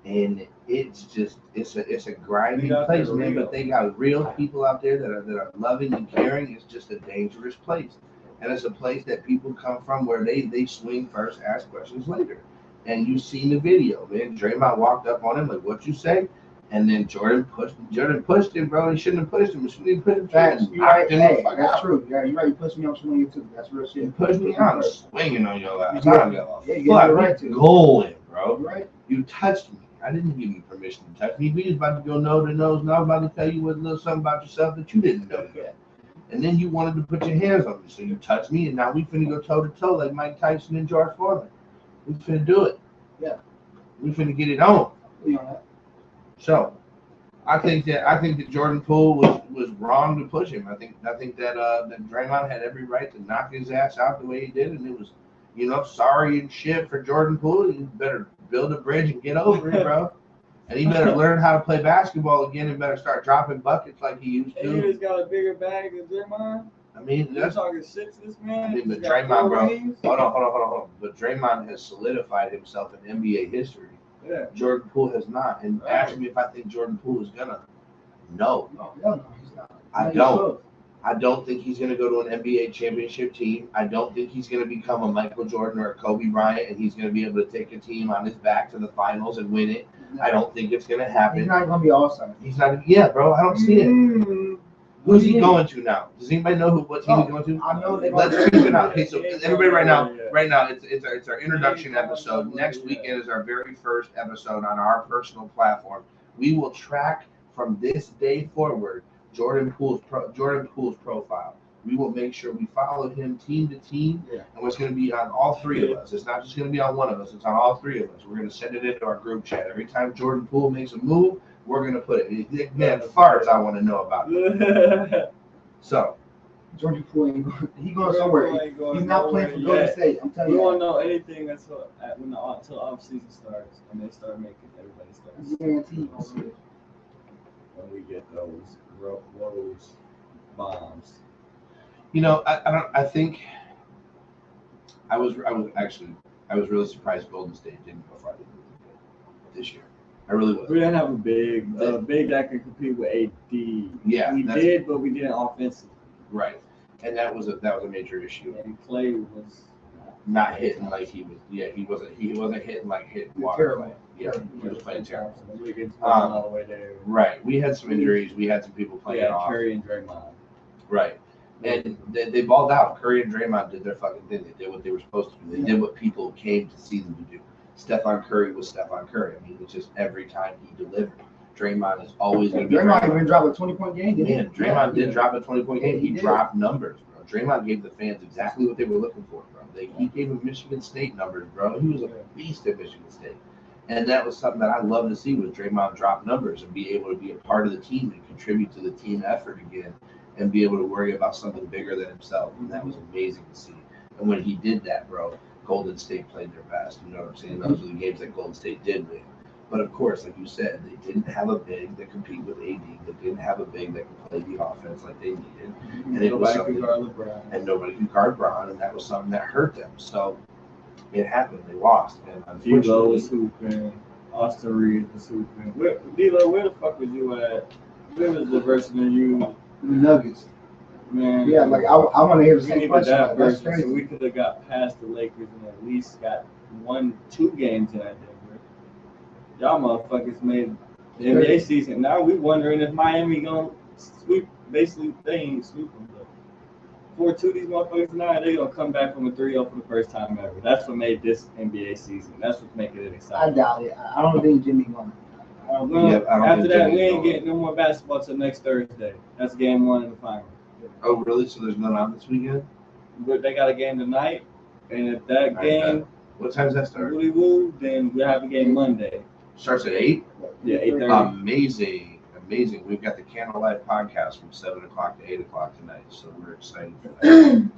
And it's just it's a grimy They got place, their man. real. But they got real people out there that are loving and caring. It's just a dangerous place, and it's a place that people come from where they swing first, ask questions later. And you seen the video, man. Draymond walked up on him like, "What you say?" And then Jordan pushed him, bro. He shouldn't have pushed him. He shouldn't have put him. Facts. You right. Knocked him the Hey, fuck that's out. true. Yeah, you right. You pushed me. I'm swinging too. That's real shit. You pushed me. I'm swinging on your ass. Yeah, I don't give a yeah, you fuck. got the right You to. going, bro. You right. You touched me. I didn't give you permission to touch me. We was about to go nose to nose, and I was about to tell you a little something about yourself that you didn't know yet. And then you wanted to put your hands on me, so you touched me, and now we finna go toe to toe like Mike Tyson and George Foreman. We finna do it. Yeah. We finna get it on. You know that. So, I think that Jordan Poole was wrong to push him. I think that Draymond had every right to knock his ass out the way he did, and it was, sorry and shit for Jordan Poole. You better build a bridge and get over it, bro. And he better learn how to play basketball again and better start dropping buckets like he used And he to. just got a bigger bag than Draymond. I mean, You're that's talking shit to this man. but He's got Draymond, 4 bro. rings. Hold on. But Draymond has solidified himself in NBA history. Yeah. Jordan Poole has not. And ask me if I think Jordan Poole is gonna. No, No, hell no, he's not. I No, he's don't. close. I don't think he's going to go to an NBA championship team. I don't think he's going to become a Michael Jordan or a Kobe Bryant, and he's going to be able to take a team on his back to the finals and win it. I don't think it's going to happen. He's not gonna be all-star. He's not. Yeah, bro. I don't see it. Who's he going to now? Does anybody know what team he's going to? I know they're Let's going check it out. to. Okay, so everybody right now, it's our introduction episode. Next weekend is our very first episode on our personal platform. We will track from this day forward Jordan Poole's profile. We will make sure we follow him team to team, and it's going to be on all three of us. It's not just going to be on one of us. It's on all three of us. We're going to send it into our group chat. Every time Jordan Poole makes a move, we're going to put it. Man, farts I want to know about it. So. Jordan Poole ain't going. He's going somewhere. He's not playing for Golden State. I'm telling you. We won't know anything until off season starts and they start making everybody starts. Guaranteed. When we get those bombs. You know, I think I was really surprised Golden State didn't go farther this year. I really was. We didn't have a big that could compete with AD. Yeah, we did, but we didn't offensively. Right, and that was a major issue. And Clay was not hitting like he was. Yeah, he wasn't hitting like hitting water play. Yeah, he was playing terrible. All the way there. Right, we had some injuries. We had some people playing off. Curry and Draymond. Right. And they balled out. Curry and Draymond did their fucking thing. They did what they were supposed to do. They did what people came to see them to do. Stephon Curry was Stephon Curry. I mean, it's just every time he delivered. Draymond is always going to be Draymond even dropped a 20-point game, didn't he? Yeah, Draymond did drop a 20-point game. He dropped numbers, bro. Draymond gave the fans exactly what they were looking for, bro. He gave them Michigan State numbers, bro. He was a beast at Michigan State. And that was something that I love to see was Draymond drop numbers and be able to be a part of the team and contribute to the team effort again and be able to worry about something bigger than himself. And that was amazing to see. And when he did that, bro, Golden State played their best. You know what I'm saying? Those were the games that Golden State did win. But of course, like you said, they didn't have a big that compete with AD. They didn't have a big that could play the offense like they needed. And it was something, and nobody could guard Bron, and that was something that hurt them. So it happened. They lost. And unfortunately, D-Lo was hooping. Austin Reed was hooping. D-Lo, where the fuck was you at? Where was the version of you? Nuggets. Man. Yeah, like I want to hear the We same needed question. that That's version, crazy. so we could have got past the Lakers and at least got 1-2 games in that Denver. Y'all motherfuckers made the NBA season. Now we wondering if Miami gonna sweep. Basically, they ain't sweeping. But 4-2, these motherfuckers now they gonna come back from a 3-0 for the first time ever. That's what made this NBA season. That's what's making it I exciting. doubt it. I don't think Jimmy going. After that, we ain't getting no more basketball till next Thursday. That's game 1 in the final. Oh, really? So there's none on this weekend? But they got a game tonight, and if that game What time does that start? really woo, then we'll have a game Monday. Starts at 8? Yeah, 8:30. Amazing. We've got the Candlelight podcast from 7 o'clock to 8 o'clock tonight, so we're excited for that.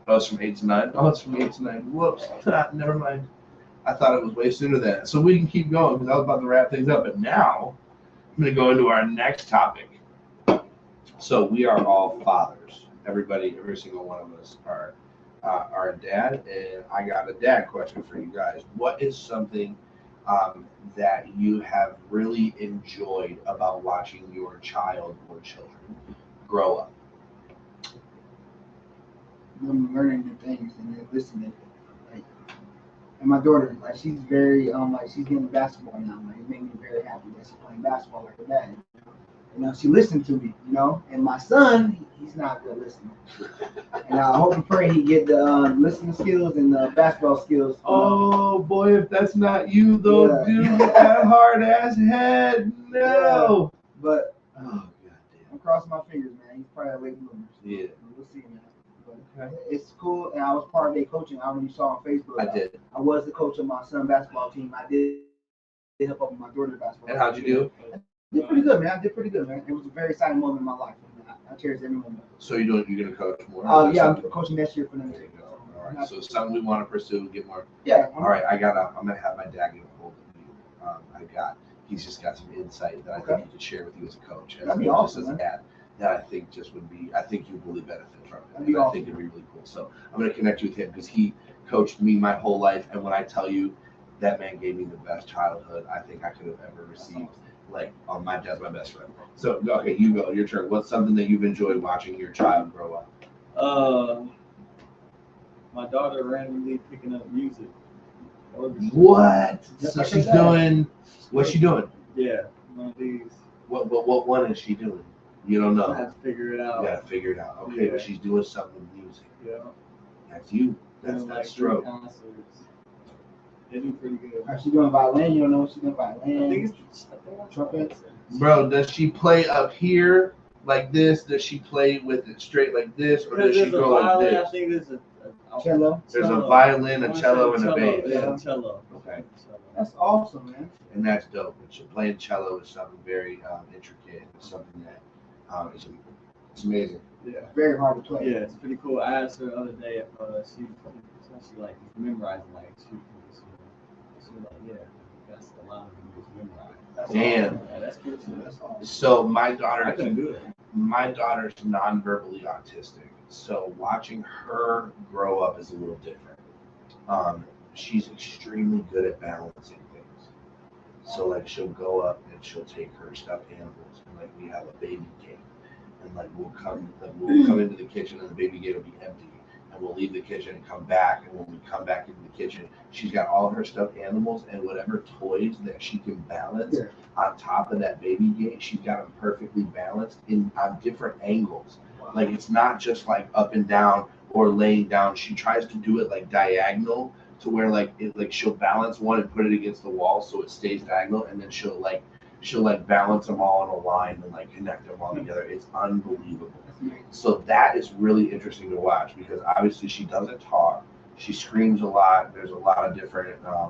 Oh, it's from 8 to 9? Oh, it's from 8 to 9. Whoops. Never mind. I thought it was way sooner than that. So we can keep going because I was about to wrap things up. But now I'm going to go into our next topic. So we are all fathers. Everybody, every single one of us are a dad. And I got a dad question for you guys. What is something that you have really enjoyed about watching your child or children grow up? I'm learning new things and then listening. Like, and my daughter, like she's very like she's getting basketball now. Like it made me very happy that she's playing basketball like her dad. You know, she listened to me. You know, and my son, he's not good listening. And I hope and pray he get the listening skills and the basketball skills. Oh boy, if that's not you though, dude, with that hard ass head, no. Yeah. But Oh goddamn. I'm crossing my fingers, man. He's probably a late bloomer. Yeah. We'll see, man. But it's cool, and I was part of their coaching. I don't know if you saw on Facebook. I did. I was the coach of my son's basketball team. I did help up with my daughter's basketball. And how'd you do? Did pretty good, man. I did pretty good, man. It was a very exciting moment in my life. I cherish every moment. So you're gonna coach more? Yeah, I'm coaching next year for them. There you go. All right. So it's something we want to pursue, get more. Yeah. All right. I'm gonna have my dad get a hold of you. He's just got some insight that I think he could share with you as a coach, as That'd be well awesome, as a man. dad. That I think I think you'd really benefit from it. That'd be And I think awesome. it'd be really cool. So I'm gonna connect you with him because he coached me my whole life, and when I tell you that man gave me the best childhood I think I could have ever received. Like, my dad's my best friend. So okay, you go. Your turn. What's something that you've enjoyed watching your child grow up? My daughter randomly picking up music. What? Just So like she's her dad. doing. What's she doing? Yeah, one of these. What one is she doing? You don't know. I have to figure it out. You gotta figure it out. Okay, Yeah. but she's doing something with music. Yeah. That's you. That's Doing, that like, stroke. concerts. They do pretty good. Is she doing violin? You don't know what she's doing I violin. think it's Trumpet? Bro, does she play up here like this? Does she play with it straight like this, or does she There's a go like violin, I this? think there's a Cello. There's a violin, I a wanna cello, say and a bass. Yeah, cello. Okay. Cello. That's awesome, man. And that's dope. But playing cello is something very intricate. It's something that it's amazing. Yeah. Very hard to play. Yeah, it's pretty cool. I asked her the other day if she like memorizing, like she was like, yeah, that's a lot of them just memorize. That's Damn. awesome. Yeah, that's cool too. That's awesome. So my I daughter, couldn't do it. my daughter's non-verbally autistic. So watching her grow up is a little different. She's extremely good at balancing things. So like she'll go up and she'll take her stuffed animals and like we have a baby gate. And like we'll come into the kitchen and the baby gate will be empty. And we'll leave the kitchen and come back. And when we come back into the kitchen, she's got all her stuffed animals and whatever toys that she can balance on top of that baby gate. She's got them perfectly balanced on different angles. Like it's not just like up and down or laying down. She tries to do it like diagonal to where like she'll balance one and put it against the wall so it stays diagonal, and then she'll balance them all in a line and like connect them all together. It's unbelievable. So that is really interesting to watch because obviously she doesn't talk. She screams a lot. There's a lot of different I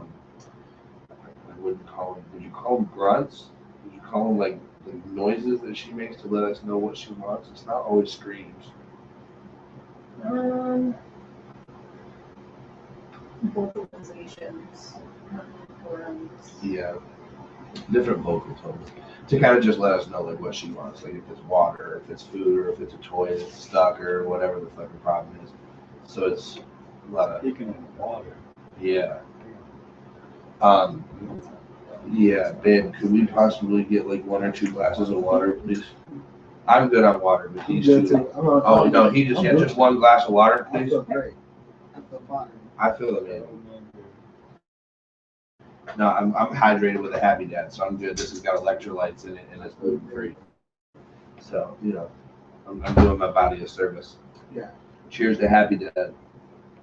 wouldn't call them. Would you call them grunts? Would you call them like the noises that she makes to let us know what she wants? It's not always screams. Vocalizations. Yeah. Different vocal tones to kind of just let us know like what she wants, like if it's water, or if it's food, or if it's a toy that's stuck, or whatever the fucking problem is. So it's a lot of Speaking of water. yeah. Yeah, babe, could we possibly get like 1 or 2 glasses of water, please? I'm good on water, but these two. Oh no, he just just 1 glass of water, I please. feel great. I feel fine. I feel it, man. No, I'm hydrated with a Happy Dad, so I'm good. This has got electrolytes in it and it's gluten free. So, I'm doing my body a service. Yeah. Cheers to Happy Dad.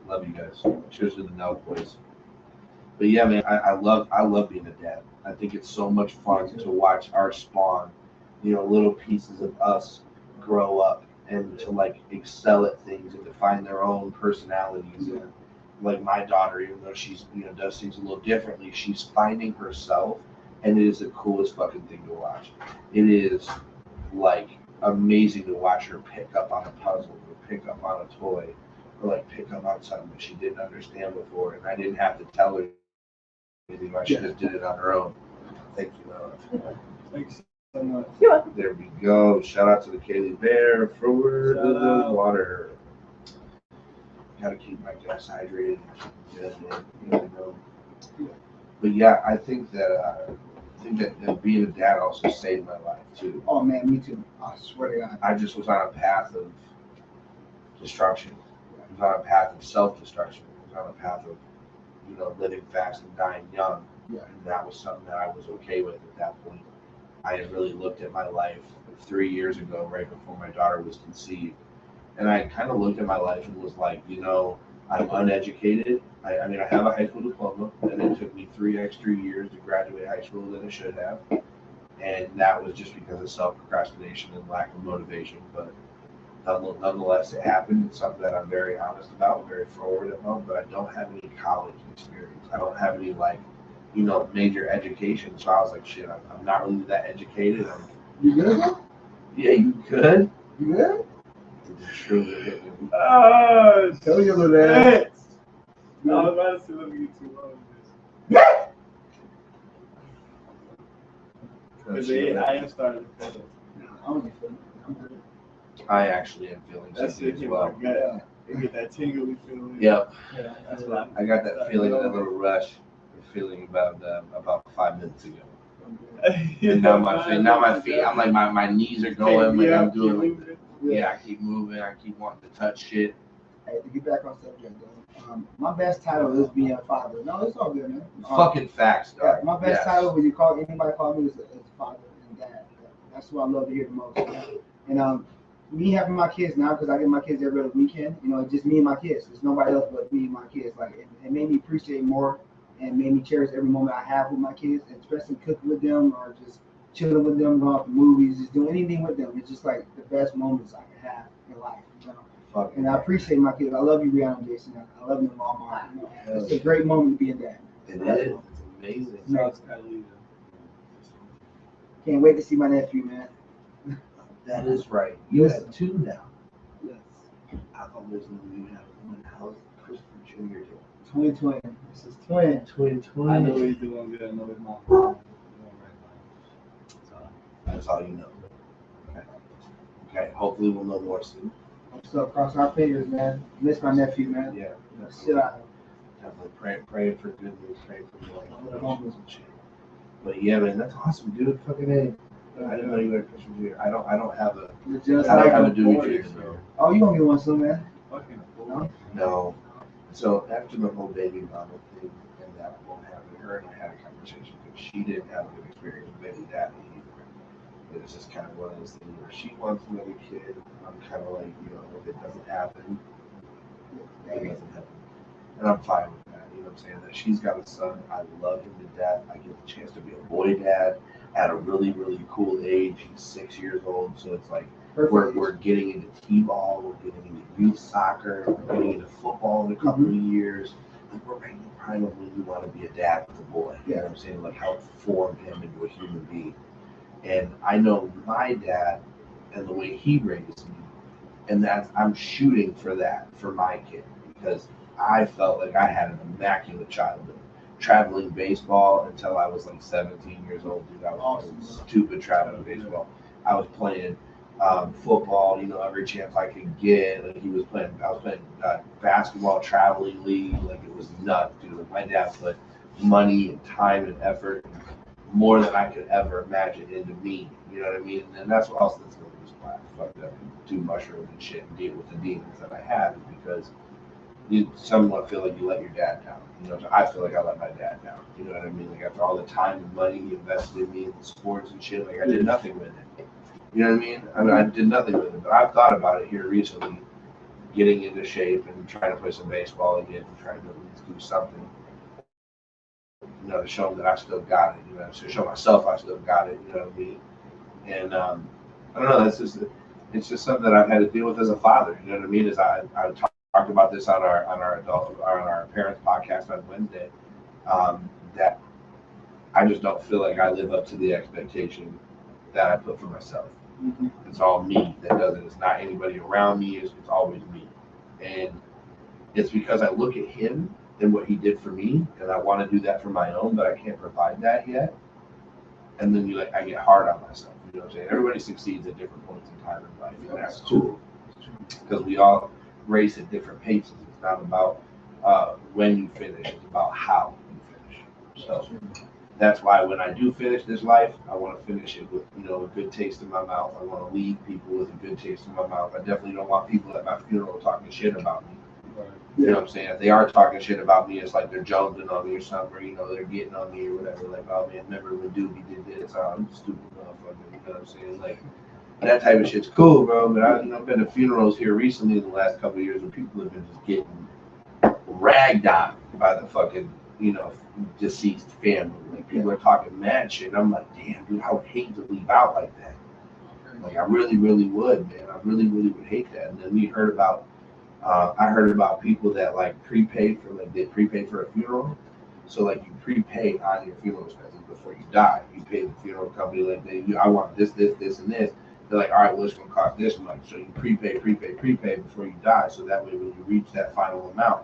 Love you guys. Cheers to the Nelk boys. But yeah, man, I love being a dad. I think it's so much fun to watch our spawn, little pieces of us grow up and to like excel at things and to find their own personalities. And like my daughter, even though she's does things a little differently, she's finding herself, and it is the coolest fucking thing to watch. It is like amazing to watch her pick up on a puzzle or pick up on a toy or like pick up on something that she didn't understand before, and I didn't have to tell her anything. She just did it on her own. Thank you, Lord. Thanks so much. There we go. Shout out to the Kaylee Bear for the water. Gotta keep my guests hydrated. But yeah, I think that being a dad also saved my life too. Oh man, me too. I swear to God. I just was on a path of destruction. I was on a path of self-destruction. I was on a path of, living fast and dying young. Yeah. And that was something that I was okay with at that point. I had really looked at my life 3 years ago, right before my daughter was conceived. And I kind of looked at my life and was like, I'm uneducated. I have a high school diploma, and it took me 3 extra years to graduate high school than it should have. And that was just because of self-procrastination and lack of motivation. But nonetheless, it happened. It's something that I'm very honest about, very forward about, but I don't have any college experience. I don't have any, major education. So I was like, shit, I'm not really that educated. You good? Yeah, you good? You good? Tell you about that. I was about to say, let me get too long with this. I am starting to feel it. I actually am feeling That's something it. as You well. get that tingly feeling. Yep. Yeah, that's what I got that feeling, that little rush feeling about 5 minutes ago. And now my feet, I'm like my knees are going, like I'm doing like, I keep moving, I keep wanting to touch shit. Hey, to get back on subject though, my best title is being a father. No, it's all good, man. Fucking facts, dog. My best title when anybody call me is father and dad. That's what I love to hear the most. And me having my kids now, because I get my kids every other weekend, you know, it's just me and my kids. There's nobody else but me and my kids. Like it made me appreciate more and made me cherish every moment I have with my kids, and especially cooking with them or just chilling with them, going out to movies, just doing anything with them. It's just like the best moments I can have in life. You know? And I appreciate my kids. I love you, Rihanna and Jason. I love you, Mama. You know? It's a great moment to be in that. It is. It's amazing. South Carolina. Can't wait to see my nephew, man. That is right. You have two now. Yes. I always knew you had one. How's Christopher Jr. doing? 2020. This is twin. I know he's doing good. I know his mom is doing right. So that's all you know. Okay. Okay. Hopefully we'll know more soon. So cross our fingers, man. Miss my nephew, man. Yeah. Shit out. Definitely praying for good news, praying for more. But yeah, man, that's awesome, dude. Fucking A. I didn't know you had Christmas Jr. I don't have a Doobie Jr. Oh, you gonna get one soon, man? Fucking No? No. So after the whole baby mama thing and that won't happen, her and I had a conversation because she didn't have a good experience with baby daddy either. It was just kind of one of those things where she wants another kid. I'm kind of like, you know, if it doesn't happen, it doesn't happen. And I'm fine with that. You know what I'm saying? That she's got a son. I love him to death. I get the chance to be a boy dad at a really, really cool age. He's 6 years old. So it's like we're getting into t-ball, we're getting into youth soccer, we're getting into football in a couple of years. Like we're right in the prime of when you want to be a dad with a boy. You know what I'm saying? Like help form him into a human being. And I know my dad and the way he raised me, and that's I'm shooting for that for my kid because I felt like I had an immaculate childhood. Traveling baseball until I was like 17 years old, dude. I was stupid traveling baseball. I was playing football, you know, every chance I could get. Like I was playing basketball, traveling league. Like it was nuts, dude. Like my dad put money and time and effort, more than I could ever imagine into me. You know what I mean? And that's what else that's really just why I fucked up and do mushrooms and shit and deal with the demons that I have is because you somewhat feel like you let your dad down. You know, I feel like I let my dad down. You know what I mean? Like after all the time and money he invested in me in the sports and shit, like I did nothing with it. You know what I mean? I did nothing with it. But I've thought about it here recently, getting into shape and trying to play some baseball again and trying to at least do something. You know, to show them that I still got it. You know, to show myself I still got it. You know what I mean? And I don't know. It's just something that I've had to deal with as a father. You know what I mean? As I talked about this on our parents podcast on Wednesday, that I just don't feel like I live up to the expectation that I put for myself. Mm-hmm. It's all me that does it. It's not anybody around me. It's always me. And it's because I look at him and what he did for me, and I want to do that for my own, but I can't provide that yet. And then I get hard on myself. You know what I'm saying? Everybody succeeds at different points in time in life, and that's cool. Because we all race at different paces. It's not about when you finish; it's about how you finish. So that's why when I do finish this life, I want to finish it with a good taste in my mouth. I want to leave people with a good taste in my mouth. I definitely don't want people at my funeral talking shit about me. Right. You know what I'm saying? If they are talking shit about me, it's like they're jonesing on me or something, or they're getting on me or whatever. Like, oh man, remember when Doobie did this? Oh, I'm a stupid motherfucker. You know what I'm saying? Like, that type of shit's cool, bro. But I've been to funerals here recently in the last couple of years where people have been just getting ragged on by the fucking, deceased family. Like, people are talking mad shit. And I'm like, damn, dude, I would hate to leave out like that. Like, I really, really would, man. I really, really would hate that. And then we heard about, I heard about people that they prepay for a funeral. So you prepay on your funeral expenses before you die. You pay the funeral company I want this, and this. They're like, all right, well, it's gonna cost this much. So you prepay before you die. So that way, when you reach that final amount,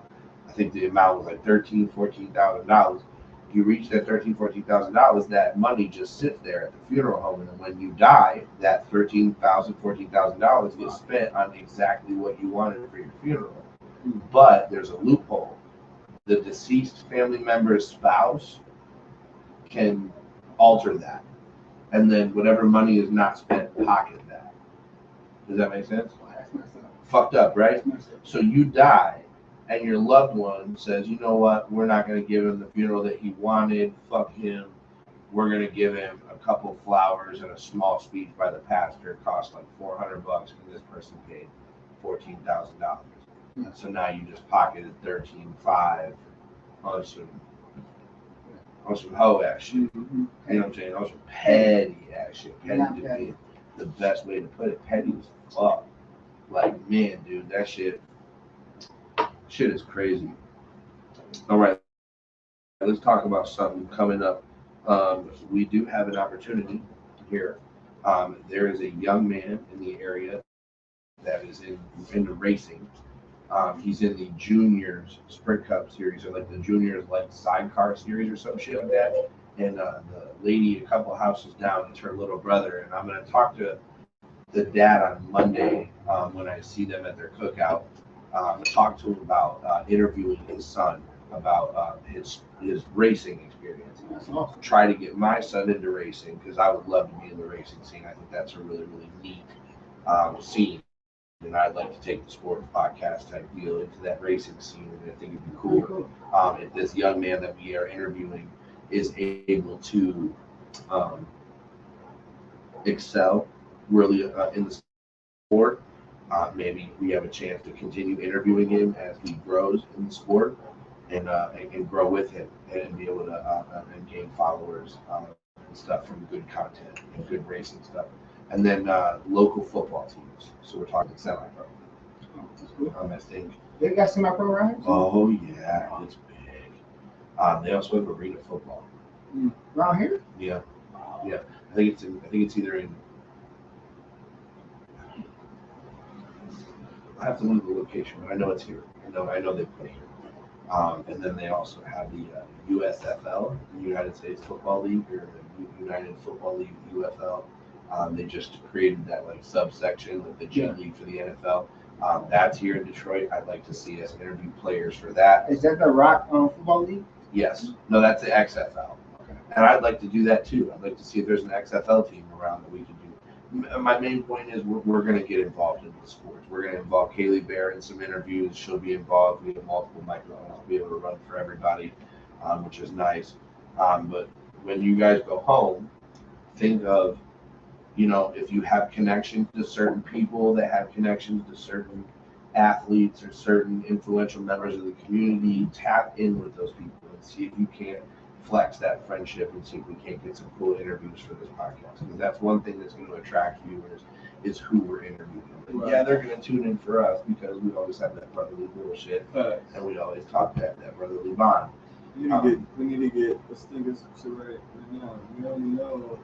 I think the amount was like $14,000. You reach that $14,000, that money just sits there at the funeral home, and then when you die, that $14,000 gets spent on exactly what you wanted for your funeral. But there's a loophole. The deceased family member's spouse can alter that, and then whatever money is not spent, pocket that. Does that make sense? Fucked up, right? So you die, and your loved one says, you know what, we're not going to give him the funeral that he wanted, fuck him, we're gonna give him a couple flowers and a small speech by the pastor. It costs like $400, and this person paid $14,000. So now you just pocketed 13.5 on some hoe ass shit. You know what I'm saying? On some petty ass shit. Petty to be the best way to put it. Petty as fuck. Like, man, dude, that shit is crazy. All right, let's talk about something coming up. We do have an opportunity here. There is a young man in the area that is into racing. He's in the juniors sprint cup series, or like the juniors like sidecar series or some shit like that. And the lady a couple houses down is her little brother. And I'm going to talk to the dad on Monday when I see them at their cookout. Talk to him about interviewing his son about his racing experience. Awesome. Try to get my son into racing, because I would love to be in the racing scene. I think that's a really, really neat scene. And I'd like to take the sports podcast type deal into that racing scene. And I think it'd be cool if this young man that we are interviewing is able to excel really in the sport. Maybe we have a chance to continue interviewing him as he grows in the sport, and grow with him and be able to and gain followers and stuff from good content and good racing stuff. And then local football teams. So we're talking semi-pro. I think. They got semi-pro right? Oh yeah, it's big. They also have arena football. Around here? Yeah. I think it's either in. I have to look at the location, but I know it's here. I know they put it here. And then they also have the USFL, the United States Football League, or the United Football League, UFL. They just created that like subsection with the G League for the NFL. That's here in Detroit. I'd like to see us interview players for that. Is that the Rock Football League? Yes. No, that's the XFL. Okay. And I'd like to do that too. I'd like to see if there's an XFL team around that we can do. My main point is we're going to get involved in the sports. We're going to involve Kaylee Bear in some interviews. She'll be involved. We have multiple microphones to be able to run for everybody, which is nice. But when you guys go home, think of, if you have connections to certain people that have connections to certain athletes or certain influential members of the community, tap in with those people and see if you can't flex that friendship and see if we can't get some cool interviews for this podcast. Because that's one thing that's going to attract viewers is who we're interviewing. But yeah, they're going to tune in for us because we always have that brotherly bullshit, and we always talk that brotherly bond. We need to get let's think of some shit right now. We only know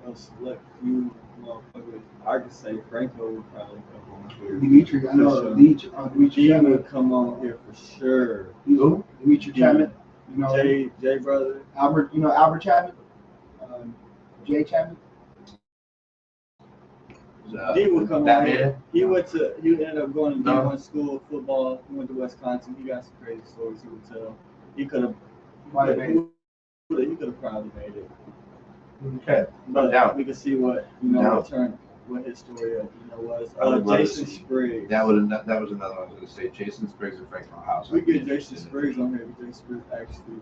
a select few motherfuckers. I could say Franco would probably come on here. Dimitri, I know Dimitri He Chapman. would come on here for sure. Who? Dimitri Chapman. Jay brother. Albert, Albert Chapman. Jay Chapman. He would come that on man. here. He ended up going to D1 school of football. He went to Wisconsin. He got some crazy stories he would tell. He could have probably made it. Okay, But we could see what what his story was. Jason Spriggs. That was another one I was going to say. Jason Spriggs and Franklin House. We get Jason Spriggs on here. Jason Spriggs actually,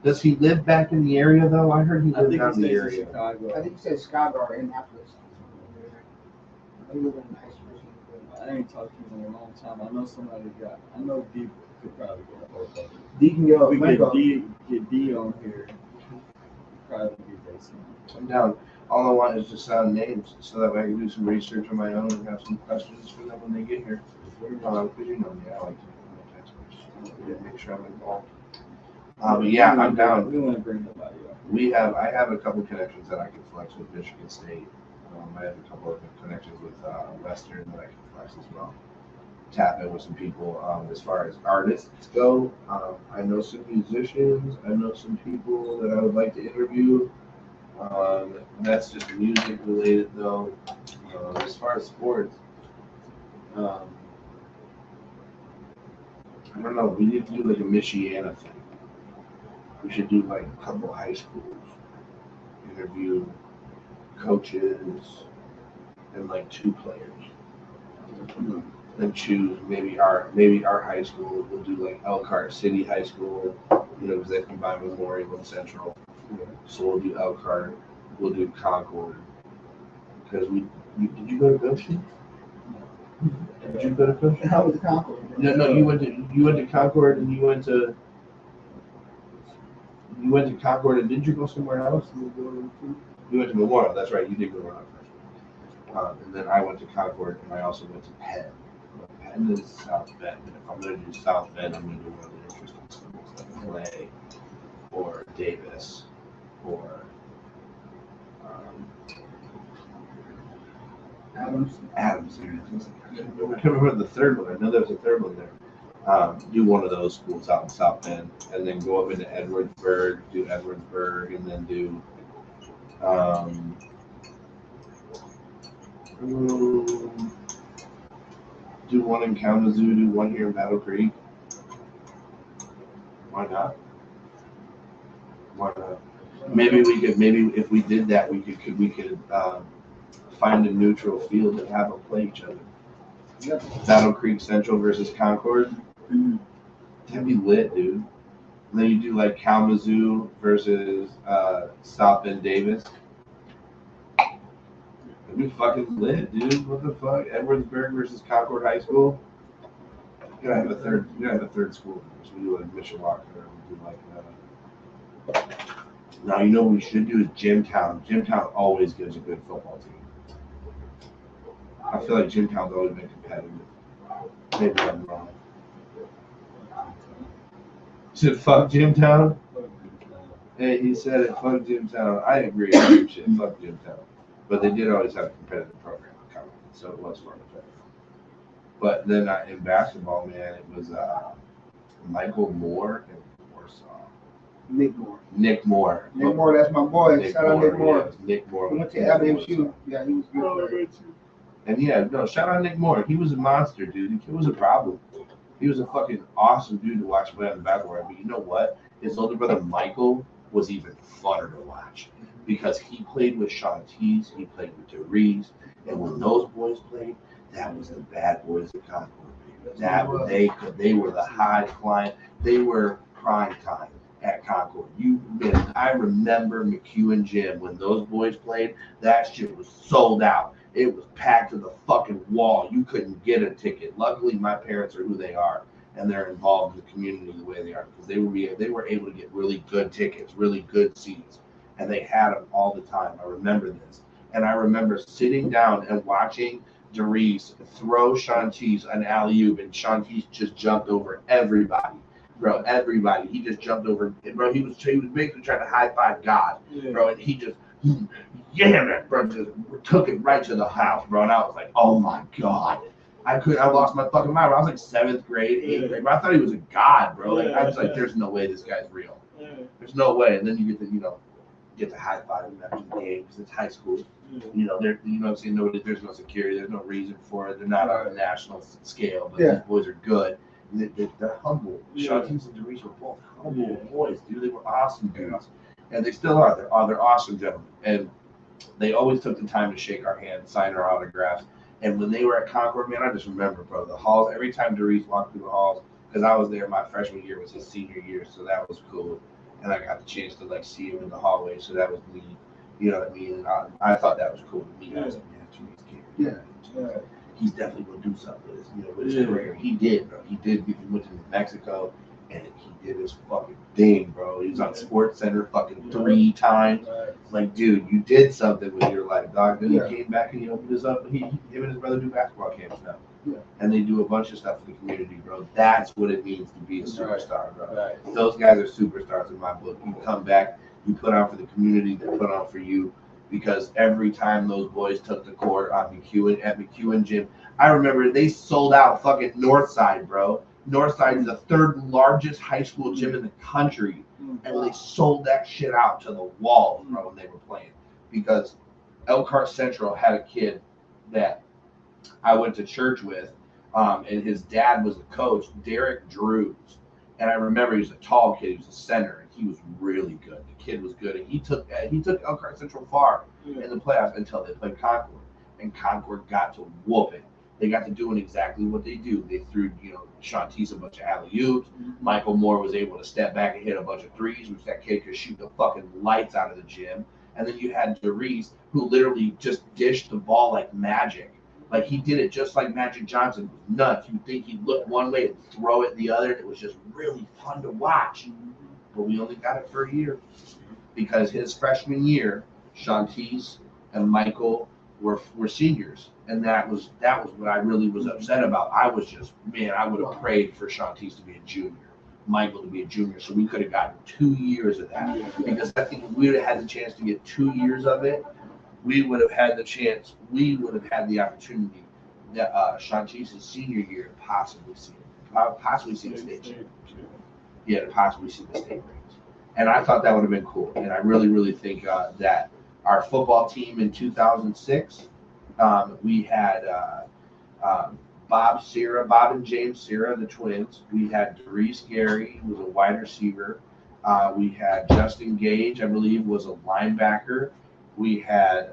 Does he live back in the area though? I heard he I lived think down he in the stays in area. Chicago. I think he said Chicago or Indianapolis. They live in a nice person. I ain't talked to him in a long time. I know D could probably get a hold of him. D can get We Franco. get D on here. Probably get Jason. I'm down. All I want is just sound names so that way I can do some research on my own and have some questions for them when they get here. Because I like to text questions. Make sure I'm involved. But yeah, I'm down. We want to bring nobody up. I have a couple connections that I can flex with Michigan State. I have a couple of connections with Western that I can flex as well. Tap in with some people. As far as artists go, I know some musicians. I know some people that I would like to interview. That's just music related though. As far as sports, I don't know. We need to do like a Michiana thing. We should do like a couple high schools, interview coaches and like 2 players. And choose maybe our high school. We'll do like Elkhart City High School, because they combine with Memorial and Central. So we'll do Elkhart, we'll do Concord, because did you go to Goshen? Did you go to Goshen? How was the Concord? No, you went to Concord and you went to Concord and did you go somewhere else? You went to Memorial. That's right. You did go around first. And then I went to Concord and I also went to Penn. Penn is South Bend. And if I'm going to do South Bend, I'm going to do one of the interesting schools like Clay or Davis or Adams. I can't remember the third one. I know there was a third one there. Do one of those schools out in South Bend, and then go up into Edwardsburg, do Edwardsburg, and then do do one in Kalamazoo, do one here in Battle Creek. Why not? Why not? Maybe if we did that, we could find a neutral field and have them play each other. Yep. Battle Creek Central versus Concord. Mm-hmm. That'd be lit, dude. And then you do like Kalamazoo versus South Bend Davis. That'd be fucking lit, dude. What the fuck? Edwardsburg versus Concord High School. You gotta have a third school. So we do like Mishawaka, or we do like now, you know what we should do is Jimtown. Jimtown always gives a good football team. I feel like Jimtown's always been competitive. Maybe I'm wrong. Said fuck Jimtown? Hey, he said it, fuck Jimtown. I agree. Shit, fuck Jimtown. But they did always have a competitive program coming, so it was fun to play. But then in basketball, man, it was Michael Moore and Warsaw. Nick Moore. Nick Moore, that's my boy. Shout out Nick Moore. Yeah, Nick Moore. He went to LMU. Yeah, he was good. And yeah, no, shout out Nick Moore. He was a monster, dude. He was a problem. He was a fucking awesome dude to watch play on the basketball. But you know what? His older brother Michael was even funner to watch because he played with Shantice, he played with DeReese, and when those boys played, that was the bad boys of Concord. They were the high flying. They were prime time at Concord. I remember McHugh Gym when those boys played. That shit was sold out. It was packed to the fucking wall. You couldn't get a ticket. Luckily, my parents are who they are, and they're involved in the community the way they are because they were able to get really good tickets, really good seats, and they had them all the time. I remember this, and I remember sitting down and watching DeReese throw Shantice an alley-oop, and Shantice just jumped over everybody. Bro, everybody. He just jumped over. Bro, he was basically trying to high-five God, bro, and he just, man, bro, just took it right to the house, bro, and I was like, oh my God. I lost my fucking mind. I was like 7th grade, 8th grade, but I thought he was a god, bro. Like, I was like, there's no way this guy's real. There's no way. And then you get to high-five him after the game because it's high school. You know, what I'm saying? There's no security. There's no reason for it. They're not on a national scale, but these boys are good. They're humble. Shantice and DeReese were both humble boys, dude. They were awesome dudes. And they still are. They're awesome gentlemen. And they always took the time to shake our hand, sign our autographs. And when they were at Concord, man, I just remember, bro, the halls, every time DeReese walked through the halls, because I was there my freshman year, was his senior year, so that was cool. And I got the chance to, like, see him in the hallway, so that was neat. You know what I mean? And I thought that was cool to me. I was like, man, DeReese, he's definitely going to do something with his career. He did, bro. He went to New Mexico, and he did his fucking thing, bro. He was on Sports Center fucking 3 times. Like, dude, you did something with your life, dog. Then he came back and he opened his up. Him and his brother do basketball camps now. And they do a bunch of stuff for the community, bro. That's what it means to be a superstar, bro. Those guys are superstars in my book. You come back, you put on for the community, they put on for you. Because every time those boys took the court on McHugh Gym, I remember they sold out fucking Northside, bro. Northside is the 3rd largest high school gym in the country. And they sold that shit out to the walls, bro, when they were playing. Because Elkhart Central had a kid that I went to church with, and his dad was a coach, Derek Drews. And I remember he was a tall kid, he was a center, and he was really good. The kid was good, and he took Elkhart Central far in the playoffs until they played Concord. And Concord got to whoop it. They got to doing exactly what they do. They threw, Shantice a bunch of alley-oops. Michael Moore was able to step back and hit a bunch of threes, which that kid could shoot the fucking lights out of the gym. And then you had Darius, who literally just dished the ball like magic. Like, he did it just like Magic Johnson. It was nuts. You'd think he'd look one way and throw it the other, and it was just really fun to watch. But we only got it for a year because his freshman year, Shantice and Michael were seniors, and that was what I really was upset about. I was just, man, I would have prayed for Shantice to be a junior, Michael to be a junior, so we could have gotten 2 years of that. Because I think if we would have had the chance to get 2 years of it, we would have had the chance. We would have had the opportunity that Shantice's senior year to possibly see the state championship. Yeah, to possibly see the state rings. And I thought that would have been cool. And I really, really think that our football team in 2006, we had Bob and James Sierra, the twins. We had Darius Gary, who was a wide receiver. We had Justin Gage, I believe, was a linebacker. We had,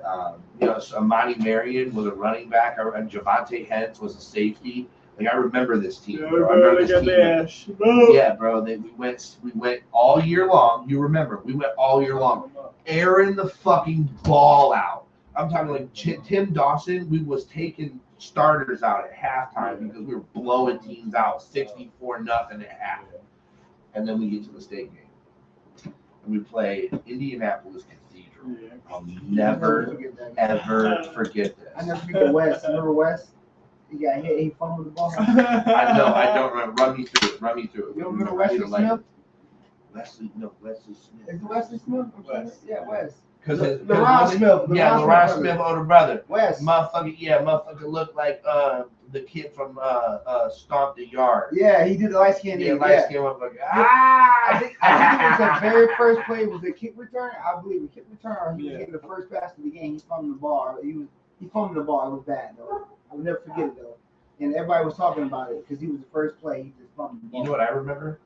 Amani Marion was a running back. And Javante Hens was a safety. Like, I remember this team. Yeah, Bro. I remember this team. Yeah, bro. We went all year long. You remember? We went all year long, airing the fucking ball out. I'm talking like Tim Dawson. We was taking starters out at halftime because we were blowing teams out 64-0 at half. And then we get to the state game, and we play Indianapolis Cathedral. I'll never ever forget this. I never forget West. Remember West? He got hit. He fumbled the ball. I know. I don't remember. Run me through it. You don't remember Wesley Smith? Wesley Smith. Is it Wesley Smith? West. Yeah, West. Because LeRon Smith. LeRon Smith, older brother. West. Motherfucker looked like the kid from Stomp the Yard. Yeah, he did the light skin. Yeah, light skin motherfucker. I think it was the very first play was a kick return. I believe a kick return, or he was getting the first pass of the game. He fumbled the ball. He fumbled the ball. It was bad though. I will never forget it though. And everybody was talking about it because he was the first play. He just fumbled the ball. You know what I remember?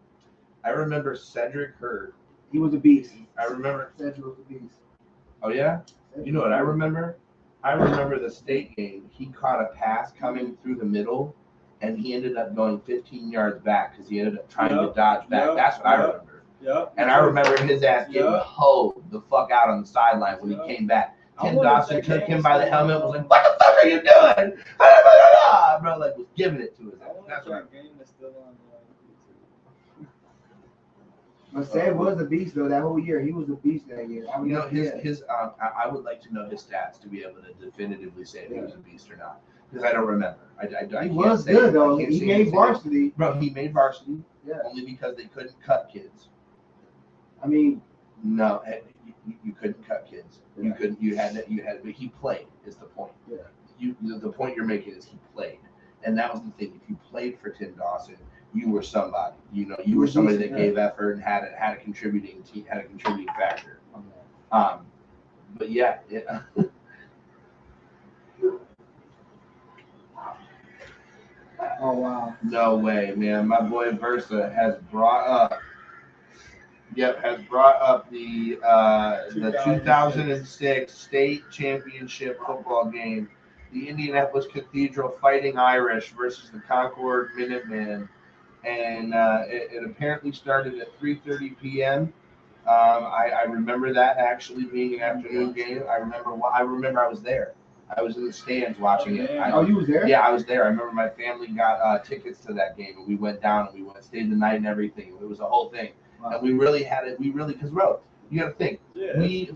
I remember Cedric Hurd. He was a beast. I remember. Cedric was a beast. Oh yeah. You know what I remember? I remember the state game. He caught a pass coming through the middle, and he ended up going 15 yards back because he ended up trying to dodge back. That's what I remember. Yep. And I remember his ass getting hoed the fuck out on the sideline when he came back. Tim Dawson took him by the helmet, was like, "What the fuck are you doing?" Bro, like, was giving it to his ass. That's right. Game is still on. But Sam was a beast though. That whole year, he was a beast that year. I mean, I would like to know his stats to be able to definitively say if he was a beast or not, because I don't remember. I he was good though. He made varsity. Bro, he made varsity. Yeah. Only because they couldn't cut kids. I mean, no, you couldn't cut kids. Yeah. You couldn't. You had. But he played. Is the point. Yeah. The point you're making is he played, and that was the thing. If you played for Tim Dawson, you were somebody. You were somebody that gave effort and had a contributing factor. But yeah. Oh wow. No way, man. My boy Versa has brought up the 2006 state championship football game. The Indianapolis Cathedral Fighting Irish versus the Concord Minutemen. And it apparently started at 3:30 p.m. I remember that actually being an afternoon game. I remember I was there. I was in the stands watching it. You was there? Yeah, I was there. I remember my family got tickets to that game, and we went down and we stayed the night and everything. It was a whole thing. Wow. And we really had it. Because, bro, you got to think. Yeah, we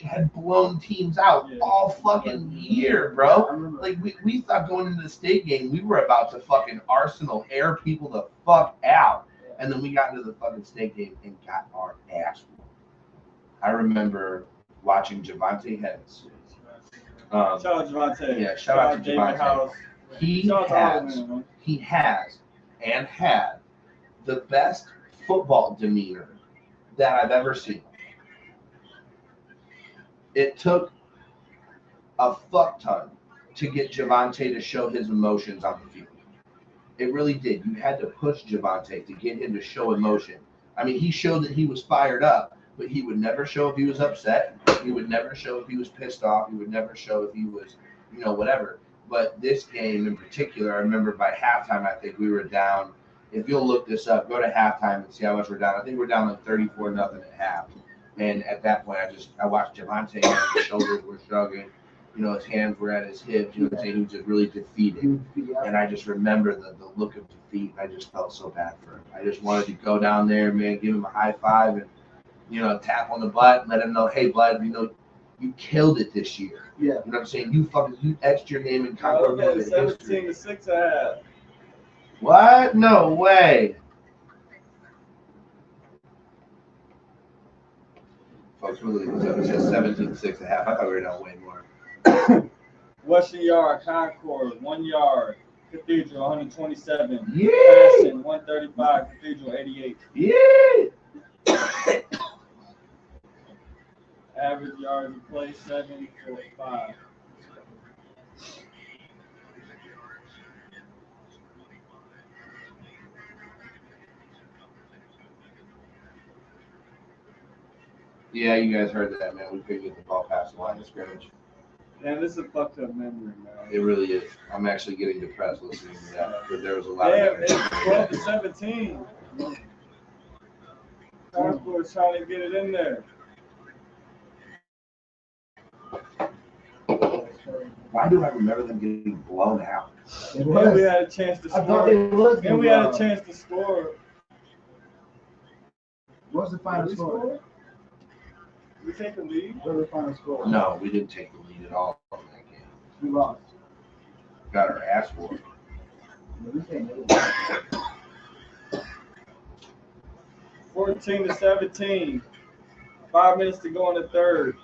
had blown teams out all fucking year, bro. Like, we thought going into the state game, we were about to fucking Arsenal air people the fuck out. And then we got into the fucking state game and got our ass whooped. I remember watching Javante Hens. Shout out Javante. Yeah, shout out to Javante. He has and had the best football demeanor that I've ever seen. It took a fuck ton to get Javante to show his emotions on the field. It really did. You had to push Javante to get him to show emotion. I mean, he showed that he was fired up, but he would never show if he was upset. He would never show if he was pissed off. He would never show if he was, whatever. But this game in particular, I remember by halftime, I think we were down. If you'll look this up, go to halftime and see how much we're down. I think we're down like 34-0 at half. And at that point, I watched Javante, his shoulders were shrugging, his hands were at his hips. You know what I'm saying? He was just really defeated. And I just remember the look of defeat. I just felt so bad for him. I just wanted to go down there, man, give him a high five and, tap on the butt, let him know, hey, bud, you killed it this year. Yeah. You know what I'm saying? You etched your name in Concord. 17-6 at half. What? No way. Folks, really, it says 17-6 at half. I thought we were down way more. Western Yard, Concord, 1 yard. Cathedral, 127. Yeah. Passion, 135. Cathedral, 88. Yeah. Average yards of play, 7.5. Yeah, you guys heard that, man. We couldn't get the ball past the line of scrimmage. Man, this is a fucked up memory, man. It really is. I'm actually getting depressed listening to that because there was a lot Damn, of it's 12-17. Concord was trying to get it in there. Why do I remember them getting blown out? It And was. we had a chance to I thought score. it was. And we had a chance to score. What's the final Did we score? score? We take the lead. What was the final score? No, we didn't take the lead at all in that game. We lost. Got our ass whooped. We can't do it. 14-17. 5 minutes to go in the third.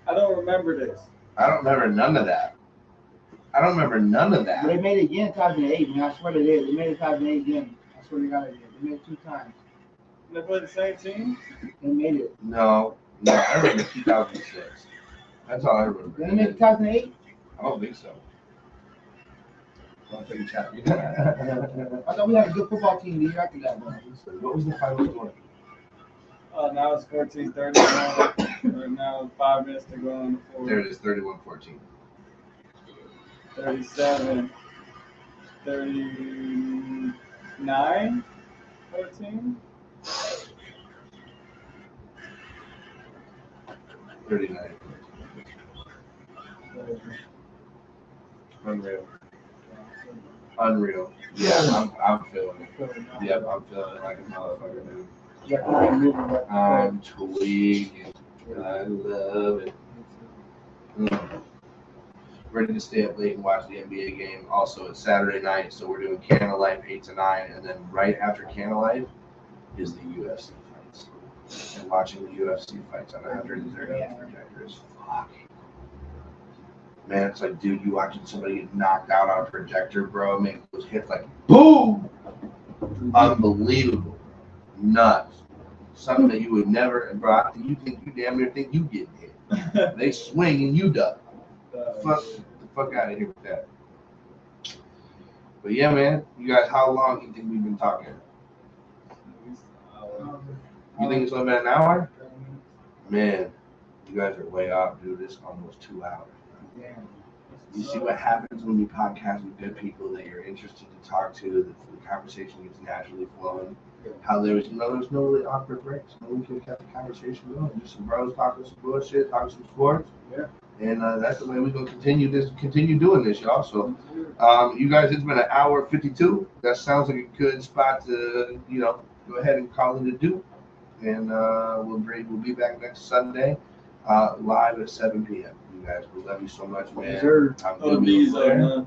I don't remember this. I don't remember none of that. I don't remember none of But they that. made it again in 2008, man. I swear they did. They made it 2008 again. I swear they got it again. They made it 2 times. They played the same team? They made it. No, I remember 2006. That's all I remember. Did they make it 2008? I don't think so. I'll take a chat. I thought we had a good football team the year after that, man. What was the final score? Now it's 14-31. Right now, 5 minutes to go in the fourth. There it is, 31-14. 37. 39. 14. 39. Unreal. Yeah, I'm feeling it. Yep, I'm feeling it like a motherfucker, dude. I'm tweaking. I love it. Ready to stay up late and watch the NBA game. Also, it's Saturday night, so we're doing Candlelight 8 to 9, and then right after Candlelight is the UFC fights. And watching the UFC fights on 130 projectors. Fuck. Man, it's like, dude, you watching somebody get knocked out on a projector, bro, make those hits like boom! Unbelievable. Nuts. Something that you would never, bro, you damn near think you get hit. They swing and you duck. Fuck the fuck out of here with that. But yeah, man, you guys, how long do you think we've been talking? You think it's only been an hour? Man, you guys are way off, dude. It's almost 2 hours. You see what happens when you podcast with good people that you're interested to talk to, the conversation gets naturally flowing. How there was no really awkward breaks. We could have kept the conversation going. Just some bros talking some bullshit, talking some sports. Yeah. And that's the way we're gonna continue doing this, y'all. So you guys, it's been an hour 52. That sounds like a good spot to, go ahead and call it a do. And we'll be back next Sunday, live at 7 p.m. You guys, we love you so much, man. Sure. I'm Oh, Doobie these La Flare. are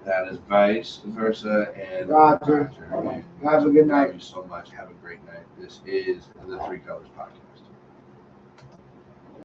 That is Vice Versa and Rodger. Man, Have a good night. Love you so much. Have a great night. This is the Three Colors Podcast.